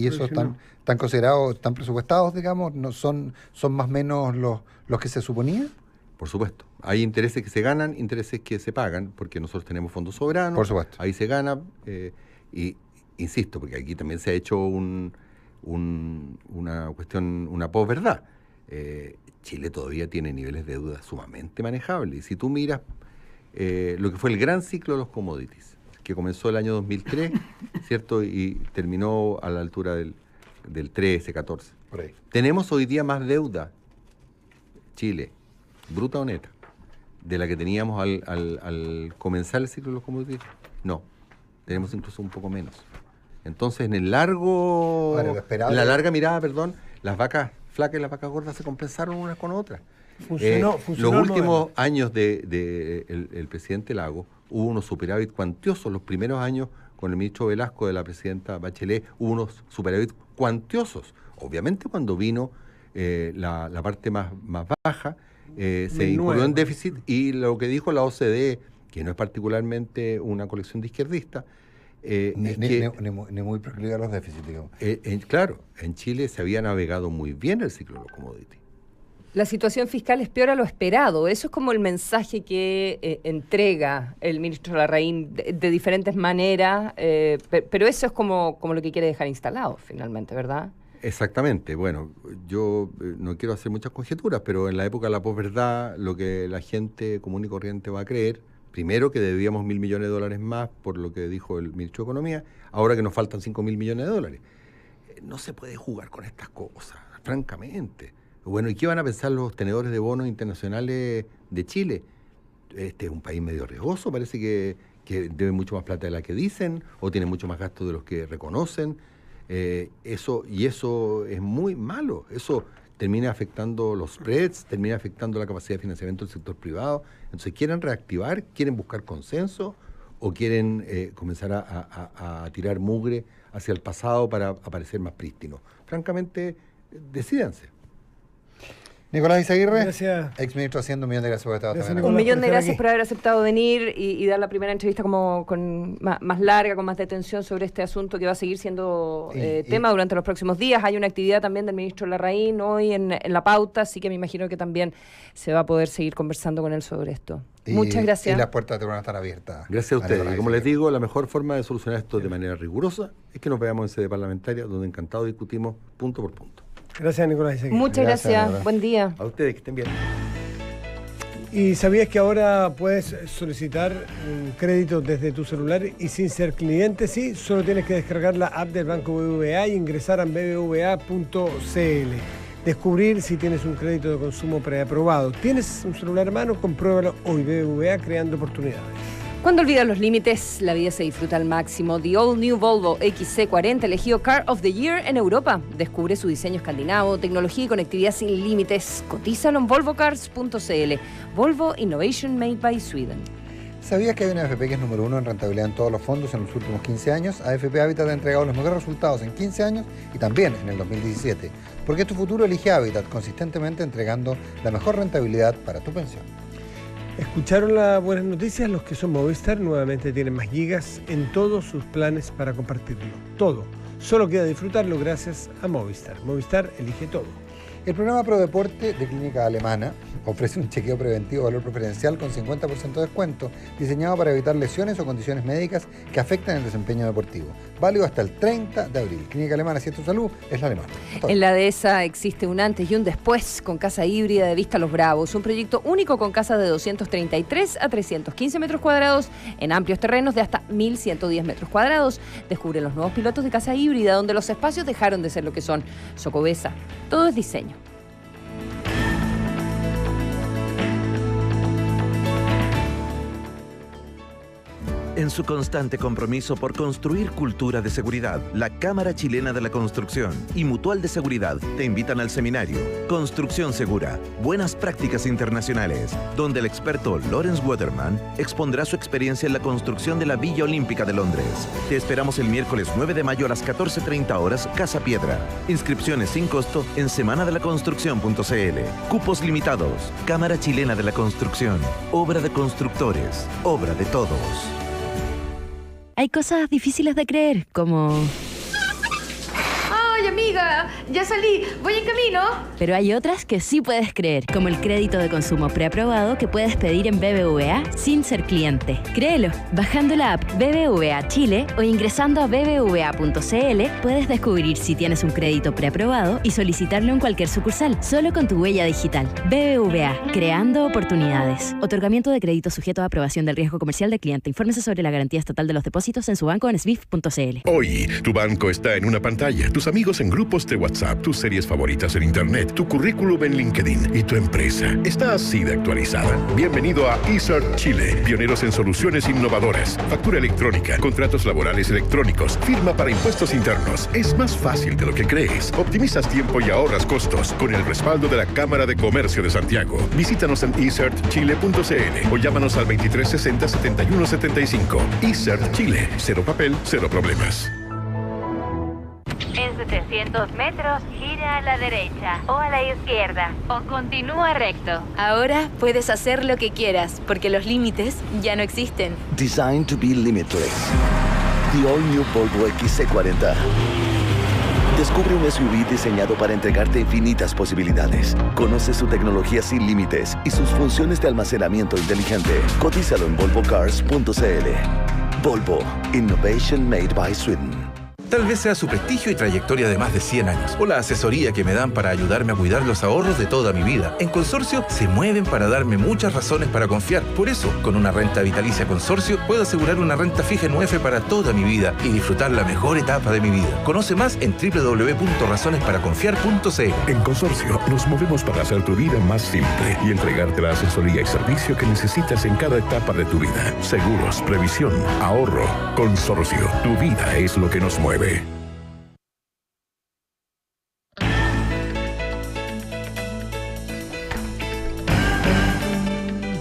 eso están considerados, están presupuestados, digamos, no son más o menos los que se suponía. Por supuesto. Hay intereses que se ganan, intereses que se pagan, porque nosotros tenemos fondos soberanos. Por supuesto. Ahí se gana, y insisto, porque aquí también se ha hecho una cuestión, una posverdad. Chile todavía tiene niveles de deuda sumamente manejables. Y si tú miras lo que fue el gran ciclo de los commodities, que comenzó el año 2003, ¿cierto? Y terminó a la altura del 13, 14. Por ahí. Tenemos hoy día más deuda, Chile, bruta o neta, de la que teníamos al comenzar el ciclo de los commodities. No, tenemos incluso un poco menos. Entonces, en la larga mirada, las vacas flacas y las vacas gordas se compensaron unas con otras. Funcionó los últimos años del presidente Lagos hubo unos superávit cuantiosos. Los primeros años con el ministro Velasco de la presidenta Bachelet hubo unos superávit cuantiosos. Obviamente cuando vino la parte más baja se incurrió en déficit y lo que dijo la OCDE, que no es particularmente una colección de izquierdistas, ni muy proclive a los déficits, digamos. Claro, en Chile se había navegado muy bien el ciclo de los commodities. La situación fiscal es peor a lo esperado. Eso es como el mensaje que entrega el ministro Larraín de diferentes maneras, pero eso es como lo que quiere dejar instalado finalmente, ¿verdad? Exactamente. Bueno, yo no quiero hacer muchas conjeturas, pero en la época de la posverdad, lo que la gente común y corriente va a creer, primero que debíamos 1.000 millones de dólares más por lo que dijo el ministro de Economía, ahora que nos faltan 5.000 millones de dólares. No se puede jugar con estas cosas, francamente. Bueno, ¿y qué van a pensar los tenedores de bonos internacionales de Chile? Este es un país medio riesgoso, parece que debe mucho más plata de la que dicen, o tiene mucho más gastos de los que reconocen. Eso es muy malo. Eso termina afectando los spreads, termina afectando la capacidad de financiamiento del sector privado. Entonces, ¿quieren reactivar? ¿Quieren buscar consenso? ¿O quieren comenzar a tirar mugre hacia el pasado para aparecer más prístinos? Francamente, decídanse. Nicolás Aguirre, gracias. exministro de Hacienda, un millón de gracias por estar esta Un millón de gracias por haber aceptado venir y dar la primera entrevista como con más larga, con más detención sobre este asunto que va a seguir siendo tema durante los próximos días. Hay una actividad también del ministro Larraín hoy en la pauta, así que me imagino que también se va a poder seguir conversando con él sobre esto. Muchas gracias. Y las puertas te van a estar abiertas. Gracias a ustedes. Y como les digo, la mejor forma de solucionar esto de manera rigurosa es que nos veamos en sede parlamentaria, donde encantado discutimos punto por punto. Gracias, Nicolás. Muchas gracias. Buen día. A ustedes, que estén bien. ¿Y sabías que ahora puedes solicitar un crédito desde tu celular y sin ser cliente? Sí, solo tienes que descargar la app del Banco BBVA y ingresar a bbva.cl. Descubrir si tienes un crédito de consumo preaprobado. ¿Tienes un celular en mano? Compruébalo hoy. BBVA, creando oportunidades. Cuando olvidas los límites, la vida se disfruta al máximo. The All New Volvo XC40 elegido Car of the Year en Europa. Descubre su diseño escandinavo, tecnología y conectividad sin límites. Cotízalo en volvocars.cl. Volvo Innovation Made by Sweden. ¿Sabías que hay una AFP que es número 1 en rentabilidad en todos los fondos en los últimos 15 años? AFP Habitat ha entregado los mejores resultados en 15 años y también en el 2017. Porque tu futuro elige Habitat, consistentemente entregando la mejor rentabilidad para tu pensión. ¿Escucharon las buenas noticias? Los que son Movistar nuevamente tienen más gigas en todos sus planes para compartirlo. Todo. Solo queda disfrutarlo gracias a Movistar. Movistar elige todo. El programa ProDeporte de Clínica Alemana ofrece un chequeo preventivo de valor preferencial con 50% de descuento, diseñado para evitar lesiones o condiciones médicas que afectan el desempeño deportivo. Válido hasta el 30 de abril. Clínica Alemana, si es tu salud, es la alemana. En la dehesa existe un antes y un después con casa híbrida de Vista Los Bravos, un proyecto único con casas de 233 a 315 metros cuadrados en amplios terrenos de hasta 1.110 metros cuadrados. Descubre los nuevos pilotos de casa híbrida donde los espacios dejaron de ser lo que son. Socobesa, todo es diseño. En su constante compromiso por construir cultura de seguridad, la Cámara Chilena de la Construcción y Mutual de Seguridad te invitan al seminario Construcción Segura, Buenas Prácticas Internacionales, donde el experto Lawrence Waterman expondrá su experiencia en la construcción de la Villa Olímpica de Londres. Te esperamos el miércoles 9 de mayo a las 14:30 horas, Casa Piedra. Inscripciones sin costo en semanadelaconstrucción.cl. Cupos limitados. Cámara Chilena de la Construcción. Obra de constructores. Obra de todos. Hay cosas difíciles de creer, como... ¡Ay, amiga! Ya salí, voy en camino. Pero hay otras que sí puedes creer, como el crédito de consumo preaprobado que puedes pedir en BBVA sin ser cliente. Créelo, bajando la app BBVA Chile o ingresando a bbva.cl puedes descubrir si tienes un crédito preaprobado y solicitarlo en cualquier sucursal, solo con tu huella digital. BBVA, creando oportunidades. Otorgamiento de crédito sujeto a aprobación del riesgo comercial del cliente. Infórmese sobre la garantía estatal de los depósitos en su banco en swif.cl. Hoy, tu banco está en una pantalla, tus amigos en grupos de WhatsApp, tus series favoritas en Internet, tu currículum en LinkedIn y tu empresa está así de actualizada. Bienvenido a eCert Chile, pioneros en soluciones innovadoras, factura electrónica, contratos laborales electrónicos, firma para impuestos internos. Es más fácil de lo que crees. Optimizas tiempo y ahorras costos con el respaldo de la Cámara de Comercio de Santiago. Visítanos en ecertchile.cl o llámanos al 2360-7175. eCert Chile, cero papel, cero problemas. En 700 metros, gira a la derecha o a la izquierda o continúa recto. Ahora puedes hacer lo que quieras, porque los límites ya no existen. Designed to be limitless. The All New Volvo XC40. Descubre un SUV diseñado para entregarte infinitas posibilidades. Conoce su tecnología sin límites y sus funciones de almacenamiento inteligente. Cotízalo en volvocars.cl. Volvo, Innovation Made by Sweden. Tal vez sea su prestigio y trayectoria de más de 100 años, o la asesoría que me dan para ayudarme a cuidar los ahorros de toda mi vida. En Consorcio se mueven para darme muchas razones para confiar. Por eso, con una renta vitalicia Consorcio, puedo asegurar una renta fija en UF para toda mi vida y disfrutar la mejor etapa de mi vida. Conoce más en www.razonesparaconfiar.cl. En Consorcio, nos movemos para hacer tu vida más simple y entregarte la asesoría y servicio que necesitas en cada etapa de tu vida. Seguros, previsión, ahorro. Consorcio, tu vida es lo que nos mueve.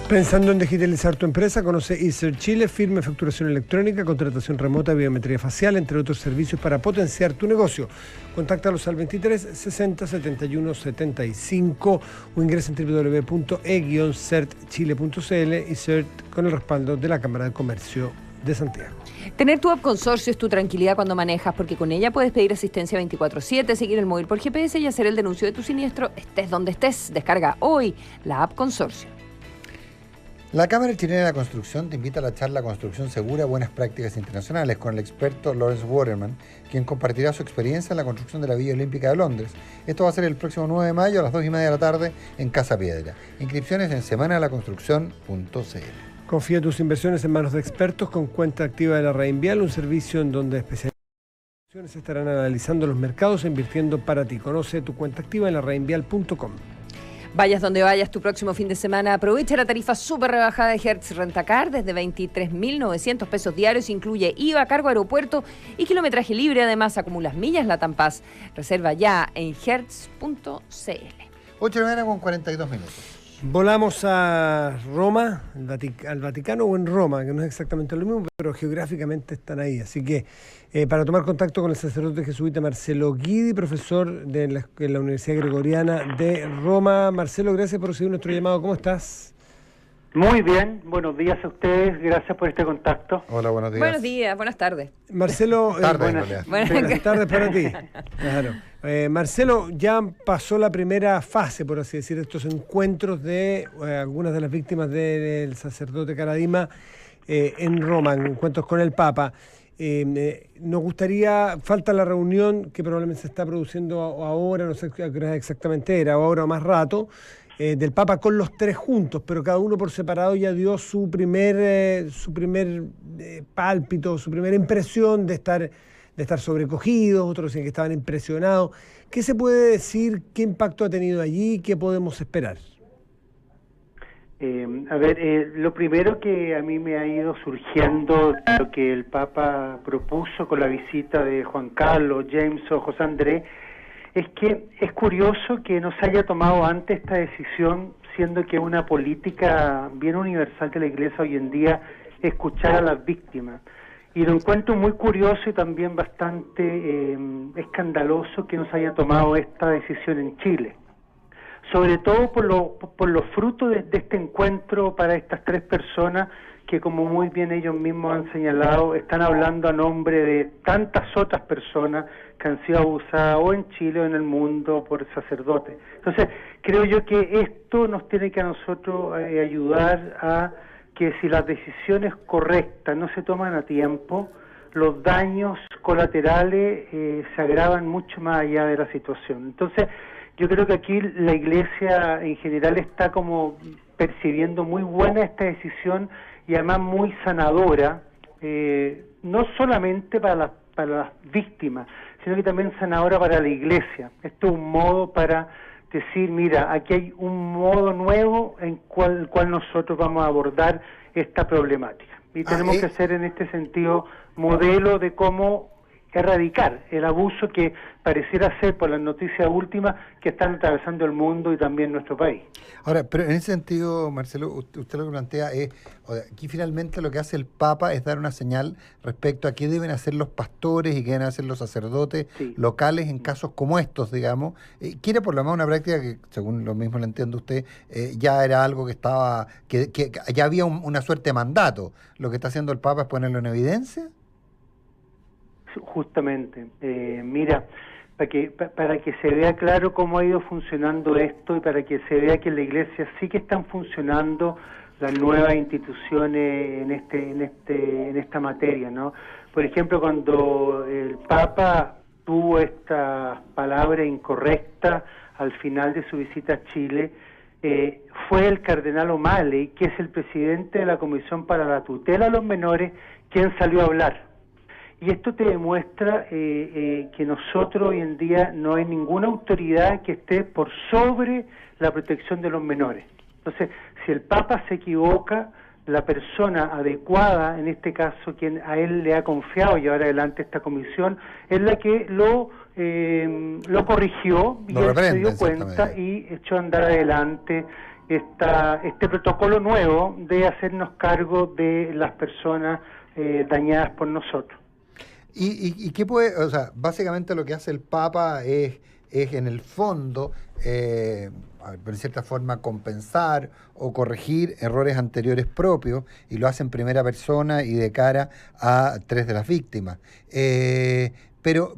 Pensando en digitalizar tu empresa, conoce eCert Chile, firme, facturación electrónica, contratación remota, biometría facial, entre otros servicios para potenciar tu negocio. Contáctalos al 23 60 71 75 o ingresa en www.e-certchile.cl y CERT con el respaldo de la Cámara de Comercio de Santiago. Tener tu app Consorcio es tu tranquilidad cuando manejas, porque con ella puedes pedir asistencia 24/7, seguir el móvil por GPS y hacer el denuncio de tu siniestro, estés donde estés. Descarga hoy la app Consorcio. La Cámara Chilena de la Construcción te invita a la charla Construcción Segura, Buenas Prácticas Internacionales con el experto Lawrence Waterman, quien compartirá su experiencia en la construcción de la Villa Olímpica de Londres. Esto va a ser el próximo 9 de mayo a las 2:30 de la tarde en Casa Piedra. Inscripciones en semanalaconstrucción.cl. Confía tus inversiones en manos de expertos con cuenta activa de la Reinvial, un servicio en donde especialistas estarán analizando los mercados e invirtiendo para ti. Conoce tu cuenta activa en la reinvial.com. Vayas donde vayas tu próximo fin de semana, aprovecha la tarifa súper rebajada de Hertz Rentacar desde 23.900 pesos diarios, incluye IVA, cargo aeropuerto y kilometraje libre. Además, acumulas millas LATAM Pass. Reserva ya en hertz.cl. 8:42 minutos. Volamos a Roma, al Vaticano o en Roma, que no es exactamente lo mismo, pero geográficamente están ahí. Así que para tomar contacto con el sacerdote jesuita Marcelo Guidi, profesor de la Universidad Gregoriana de Roma. Marcelo, gracias por recibir nuestro llamado. ¿Cómo estás? Muy bien, buenos días a ustedes, gracias por este contacto. Hola, buenos días. Buenos días, buenas tardes. Marcelo, buenas tardes para ti. Claro. Marcelo, ya pasó la primera fase, por así decir, estos encuentros de algunas de las víctimas del sacerdote Caradima en Roma, encuentros con el Papa. Nos gustaría, falta la reunión que probablemente se está produciendo ahora, no sé qué hora exactamente era, o ahora o más rato, del Papa con los tres juntos, pero cada uno por separado ya dio su primer pálpito, su primera impresión de estar sobrecogidos, otros decían que estaban impresionados. ¿Qué se puede decir? ¿Qué impacto ha tenido allí? ¿Qué podemos esperar? Lo primero que a mí me ha ido surgiendo de lo que el Papa propuso con la visita de Juan Carlos, James o José Andrés, es que es curioso que no se haya tomado antes esta decisión, siendo que una política bien universal de la Iglesia hoy en día es escuchar a las víctimas. Y lo encuentro muy curioso y también bastante escandaloso que no se haya tomado esta decisión en Chile. Sobre todo por los frutos de este encuentro para estas tres personas que, como muy bien ellos mismos han señalado, están hablando a nombre de tantas otras personas que han sido abusadas o en Chile o en el mundo por sacerdotes. Entonces, creo yo que esto nos tiene que a nosotros ayudar a que si las decisiones correctas no se toman a tiempo, los daños colaterales se agravan mucho más allá de la situación. Entonces, yo creo que aquí la Iglesia en general está como percibiendo muy buena esta decisión y además muy sanadora, no solamente para las víctimas, sino que también sanadora para la Iglesia. Esto es un modo para decir, mira, aquí hay un modo nuevo en cual nosotros vamos a abordar esta problemática. Y tenemos que ser en este sentido modelo de cómo erradicar el abuso que pareciera ser por las noticias últimas que están atravesando el mundo y también nuestro país. Ahora, pero en ese sentido, Marcelo, usted lo que plantea es, aquí finalmente lo que hace el Papa es dar una señal respecto a qué deben hacer los pastores y qué deben hacer los sacerdotes locales en casos como estos, digamos. Quiere por lo menos una práctica que, según lo mismo lo entiende usted, ya era algo que estaba, que ya había una suerte de mandato. Lo que está haciendo el Papa es ponerlo en evidencia. Justamente, mira, para que se vea claro cómo ha ido funcionando esto y para que se vea que en la Iglesia sí que están funcionando las nuevas instituciones en esta materia, ¿no? Por ejemplo, cuando el Papa tuvo esta palabra incorrecta al final de su visita a Chile, fue el cardenal O'Malley, que es el presidente de la Comisión para la Tutela de los Menores, quien salió a hablar. Y esto te demuestra que nosotros hoy en día no hay ninguna autoridad que esté por sobre la protección de los menores. Entonces, si el Papa se equivoca, la persona adecuada, en este caso quien a él le ha confiado llevar adelante esta comisión, es la que lo corrigió y él se dio cuenta y echó a andar adelante este protocolo nuevo de hacernos cargo de las personas dañadas por nosotros. ¿Y qué puede, o sea, básicamente lo que hace el Papa es en el fondo, en cierta forma, compensar o corregir errores anteriores propios, y lo hace en primera persona y de cara a tres de las víctimas. Pero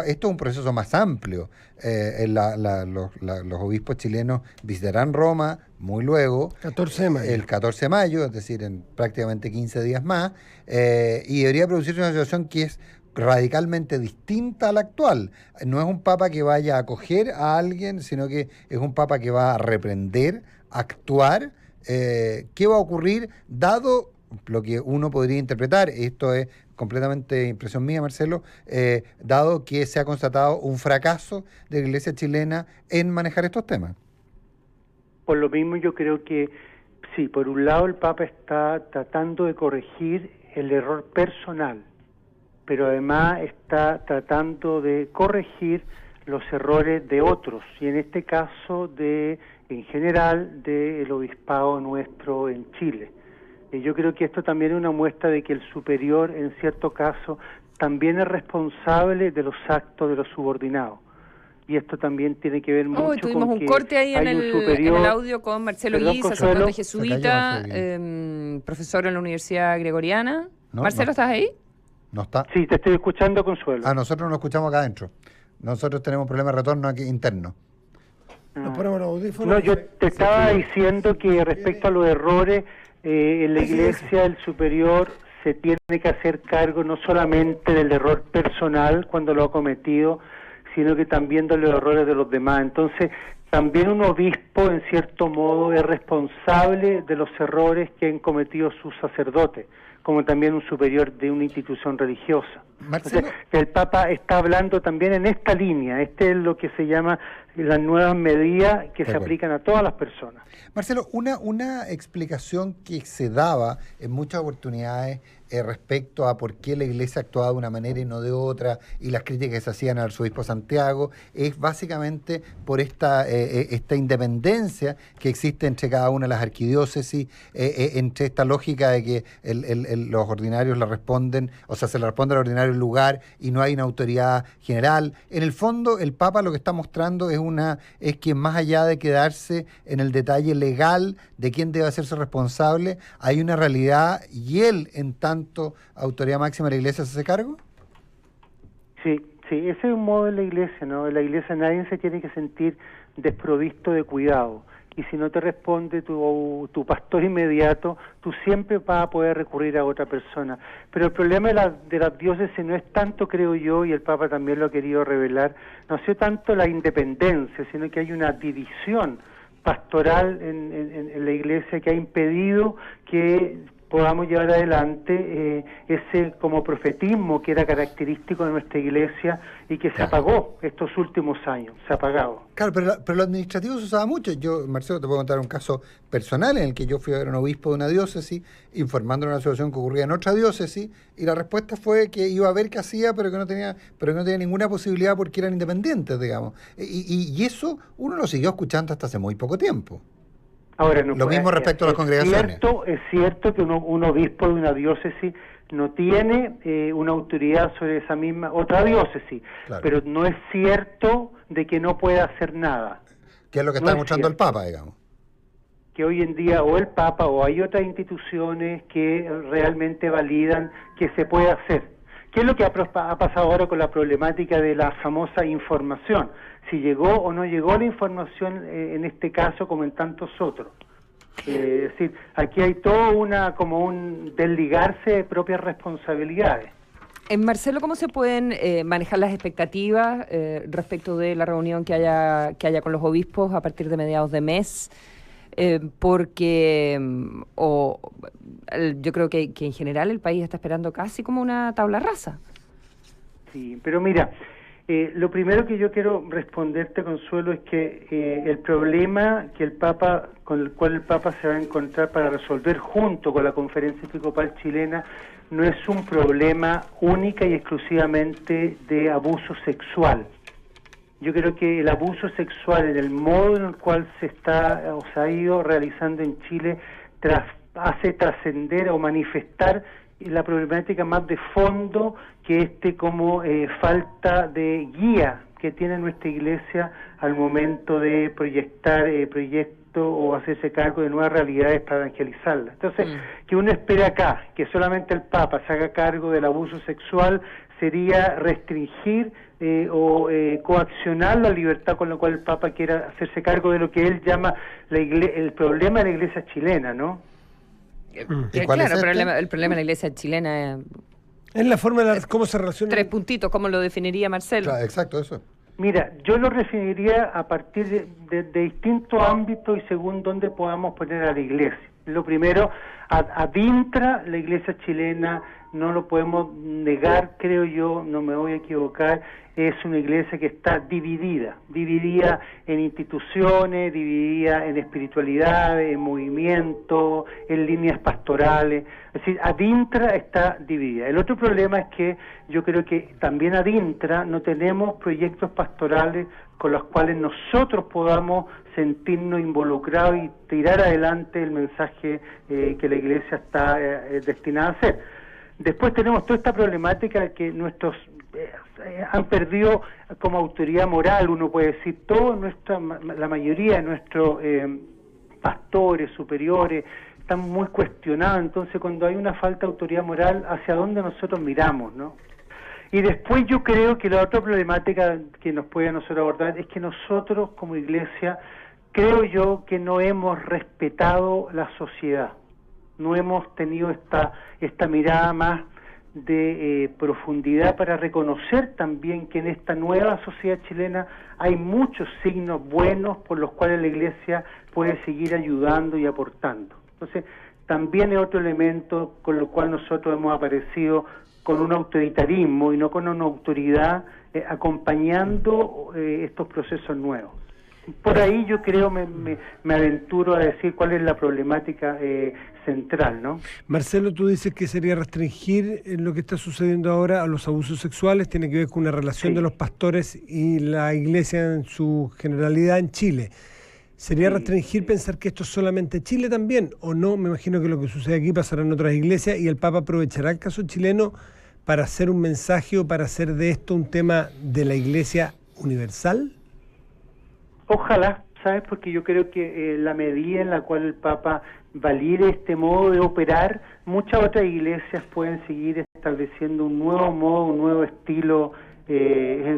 esto es un proceso más amplio. Los obispos chilenos visitarán Roma muy luego, 14 de mayo. el 14 de mayo, es decir, en prácticamente 15 días más, y debería producirse una situación que es radicalmente distinta a la actual. No es un papa que vaya a acoger a alguien, sino que es un papa que va a reprender, actuar. ¿Qué va a ocurrir dado lo que uno podría interpretar? Esto es completamente impresión mía, Marcelo, dado que se ha constatado un fracaso de la Iglesia chilena en manejar estos temas. Por lo mismo yo creo que sí, por un lado el Papa está tratando de corregir el error personal, pero además está tratando de corregir los errores de otros, y en este caso en general del obispado nuestro en Chile. Yo creo que esto también es una muestra de que el superior, en cierto caso, también es responsable de los actos de los subordinados. Y esto también tiene que ver mucho tuvimos con un corte ahí en el audio con Marcelo Guisa, sacerdote jesuita, profesor en la Universidad Gregoriana. No, Marcelo, ¿estás ahí? ¿No está? Sí, te estoy escuchando, Consuelo. Nosotros no lo escuchamos acá adentro. Nosotros tenemos un problema de retorno aquí interno. No, yo te estaba diciendo que respecto a los errores, en la Iglesia el superior se tiene que hacer cargo no solamente del error personal cuando lo ha cometido, sino que también de los errores de los demás. Entonces, también un obispo, en cierto modo, es responsable de los errores que han cometido sus sacerdotes, como también un superior de una institución religiosa. Entonces, el Papa está hablando también en esta línea. Este es lo que se llama las nuevas medidas que se aplican a todas las personas. Marcelo, una explicación que se daba en muchas oportunidades respecto a por qué la Iglesia actuaba de una manera y no de otra, y las críticas que se hacían al arzobispo Santiago, es básicamente por esta independencia que existe entre cada una de las arquidiócesis, entre esta lógica de que los ordinarios le responden, o sea, se le responde al ordinario el lugar y no hay una autoridad general. En el fondo, el Papa lo que está mostrando es que más allá de quedarse en el detalle legal de quién debe hacerse responsable, hay una realidad, y él, en tanto autoridad máxima de la Iglesia, se hace cargo. Sí, ese es un modo de la Iglesia, ¿no? En la Iglesia nadie se tiene que sentir desprovisto de cuidado, y si no te responde tu pastor inmediato, tú siempre vas a poder recurrir a otra persona. Pero el problema de las diócesis no es tanto, creo yo, y el Papa también lo ha querido revelar, no ha sido tanto la independencia, sino que hay una división pastoral en la Iglesia que ha impedido que podamos llevar adelante ese como profetismo que era característico de nuestra Iglesia y que se apagó estos últimos años, se ha apagado. Claro, pero lo administrativo se usaba mucho. Yo, Marcelo, te puedo contar un caso personal en el que yo fui a ver a un obispo de una diócesis informando de una situación que ocurría en otra diócesis, y la respuesta fue que iba a ver qué hacía, pero que no tenía ninguna posibilidad porque eran independientes, digamos. Y eso uno lo siguió escuchando hasta hace muy poco tiempo. Ahora, no, lo mismo respecto a las congregaciones. Es cierto que un obispo de una diócesis no tiene una autoridad sobre esa misma otra diócesis, claro, pero no es cierto de que no pueda hacer nada. Que es lo que está demostrando el Papa, digamos. Que hoy en día o el Papa o hay otras instituciones que realmente validan que se puede hacer. ¿Qué es lo que ha pasado ahora con la problemática de la famosa información? Si llegó o no llegó la información en este caso como en tantos otros. Es decir, aquí hay todo como un desligarse de propias responsabilidades. Marcelo, ¿cómo se pueden manejar las expectativas respecto de la reunión que haya con los obispos a partir de mediados de mes? Porque yo creo que en general el país está esperando casi como una tabla rasa. Sí, pero mira, lo primero que yo quiero responderte, Consuelo, es que el problema con el cual el Papa se va a encontrar para resolver junto con la Conferencia Episcopal Chilena no es un problema única y exclusivamente de abuso sexual. Yo creo que el abuso sexual en el modo en el cual se ha ido realizando en Chile hace trascender o manifestar la problemática más de fondo que como falta de guía que tiene nuestra Iglesia al momento de proyectar proyectos o hacerse cargo de nuevas realidades para evangelizarlas. Entonces, que uno espera acá que solamente el Papa se haga cargo del abuso sexual sería restringir o coaccionar la libertad con la cual el Papa quiera hacerse cargo de lo que él llama el problema de la Iglesia chilena, ¿no? Claro, el problema de la Iglesia chilena es la forma de cómo se relaciona. 3 puntitos, ¿cómo lo definiría Marcelo? Claro, exacto, eso. Mira, yo lo definiría a partir de distintos ámbitos y según dónde podamos poner a la Iglesia. Lo primero, adintra la Iglesia chilena, no lo podemos negar, creo yo, no me voy a equivocar, es una iglesia que está dividida en instituciones, dividida en espiritualidad, en movimiento, en líneas pastorales, es decir, adintra está dividida. El otro problema es que yo creo que también adintra no tenemos proyectos pastorales con los cuales nosotros podamos sentirnos involucrados y tirar adelante el mensaje que la iglesia está destinada a hacer. Después tenemos toda esta problemática que nuestros han perdido como autoridad moral, uno puede decir, la mayoría de nuestros pastores, superiores, están muy cuestionados. Entonces, cuando hay una falta de autoridad moral, ¿hacia dónde nosotros miramos, no? Y después yo creo que la otra problemática que nos puede a nosotros abordar es que nosotros como iglesia, creo yo que no hemos respetado la sociedad, no hemos tenido esta mirada más de profundidad para reconocer también que en esta nueva sociedad chilena hay muchos signos buenos por los cuales la iglesia puede seguir ayudando y aportando. Entonces, también es otro elemento con lo cual nosotros hemos aparecido con un autoritarismo y no con una autoridad acompañando estos procesos nuevos. Por ahí yo creo, me aventuro a decir cuál es la problemática central, ¿no? Marcelo, tú dices que sería restringir lo que está sucediendo ahora a los abusos sexuales, tiene que ver con una relación de los pastores y la iglesia en su generalidad en Chile. ¿Sería restringir pensar que esto es solamente Chile también? ¿O no? Me imagino que lo que sucede aquí pasará en otras iglesias y el Papa aprovechará el caso chileno para hacer un mensaje o para hacer de esto un tema de la iglesia universal. Ojalá, ¿sabes? Porque yo creo que la medida en la cual el Papa valide este modo de operar, muchas otras iglesias pueden seguir estableciendo un nuevo modo, un nuevo estilo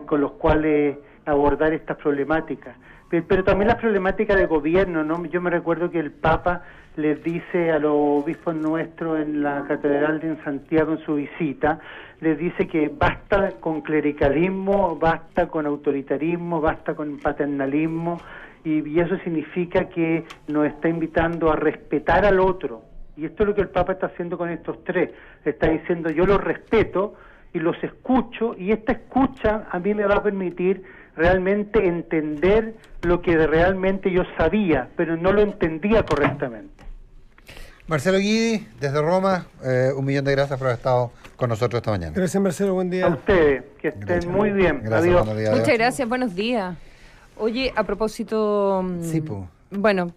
con los cuales abordar estas problemáticas. Pero también las problemáticas de gobierno, ¿no? Yo me recuerdo que el Papa les dice a los obispos nuestros en la Catedral de Santiago en su visita, les dice que basta con clericalismo, basta con autoritarismo, basta con paternalismo, y eso significa que nos está invitando a respetar al otro. Y esto es lo que el Papa está haciendo con estos tres. Está diciendo, yo los respeto y los escucho, y esta escucha a mí me va a permitir realmente entender lo que realmente yo sabía, pero no lo entendía correctamente. Marcelo Guidi, desde Roma, 1.000.000 de gracias por haber estado con nosotros esta mañana. Gracias, Marcelo, buen día. A ustedes, que estén muy bien. Gracias, Adiós. Muchas gracias, buenos días. Oye, a propósito... Sí, pues. Bueno,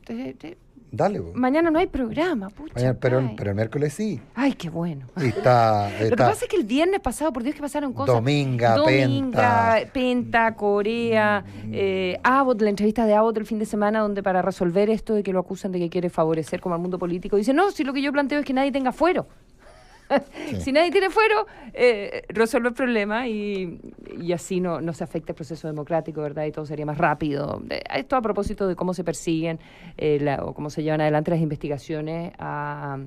dale, po. Mañana no hay programa, pucha. Mañana, pero el miércoles sí. Ay, qué bueno. Y está, Lo que pasa es que el viernes pasado, por Dios que pasaron cosas. Dominga, Penta, Corea, Abbott, la entrevista de Abbott el fin de semana, donde para resolver esto de que lo acusan de que quiere favorecer como al mundo político, dice, no, si lo que yo planteo es que nadie tenga fuero. Sí. Si nadie tiene fuero, resuelve el problema y así no se afecta el proceso democrático, ¿verdad? Y todo sería más rápido. Esto a propósito de cómo se persiguen o cómo se llevan adelante las investigaciones a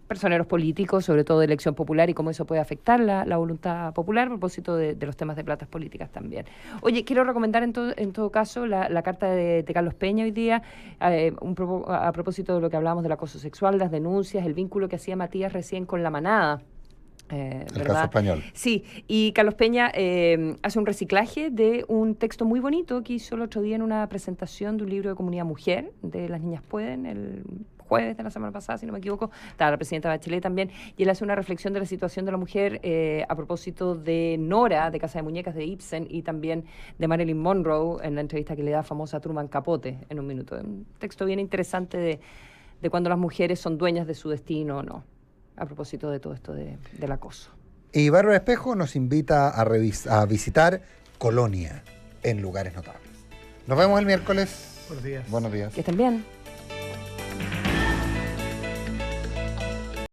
personeros políticos, sobre todo de elección popular, y cómo eso puede afectar la voluntad popular a propósito de los temas de platas políticas también. Oye, quiero recomendar en todo caso la carta de Carlos Peña hoy día, a propósito de lo que hablábamos del acoso sexual, las denuncias, el vínculo que hacía Matías recién con La Manada. El caso español. Sí, y Carlos Peña hace un reciclaje de un texto muy bonito que hizo el otro día en una presentación de un libro de Comunidad Mujer, de Las Niñas Pueden, el jueves de la semana pasada, si no me equivoco, estaba la presidenta Bachelet también, y él hace una reflexión de la situación de la mujer a propósito de Nora, de Casa de Muñecas de Ibsen, y también de Marilyn Monroe, en la entrevista que le da famosa a Truman Capote en un minuto. Un texto bien interesante de cuando las mujeres son dueñas de su destino o no, a propósito de todo esto del acoso. Y Bárbara Espejo nos invita a visitar Colonia en lugares notables. Nos vemos el miércoles. Buenos días. Buenos días. Que estén bien.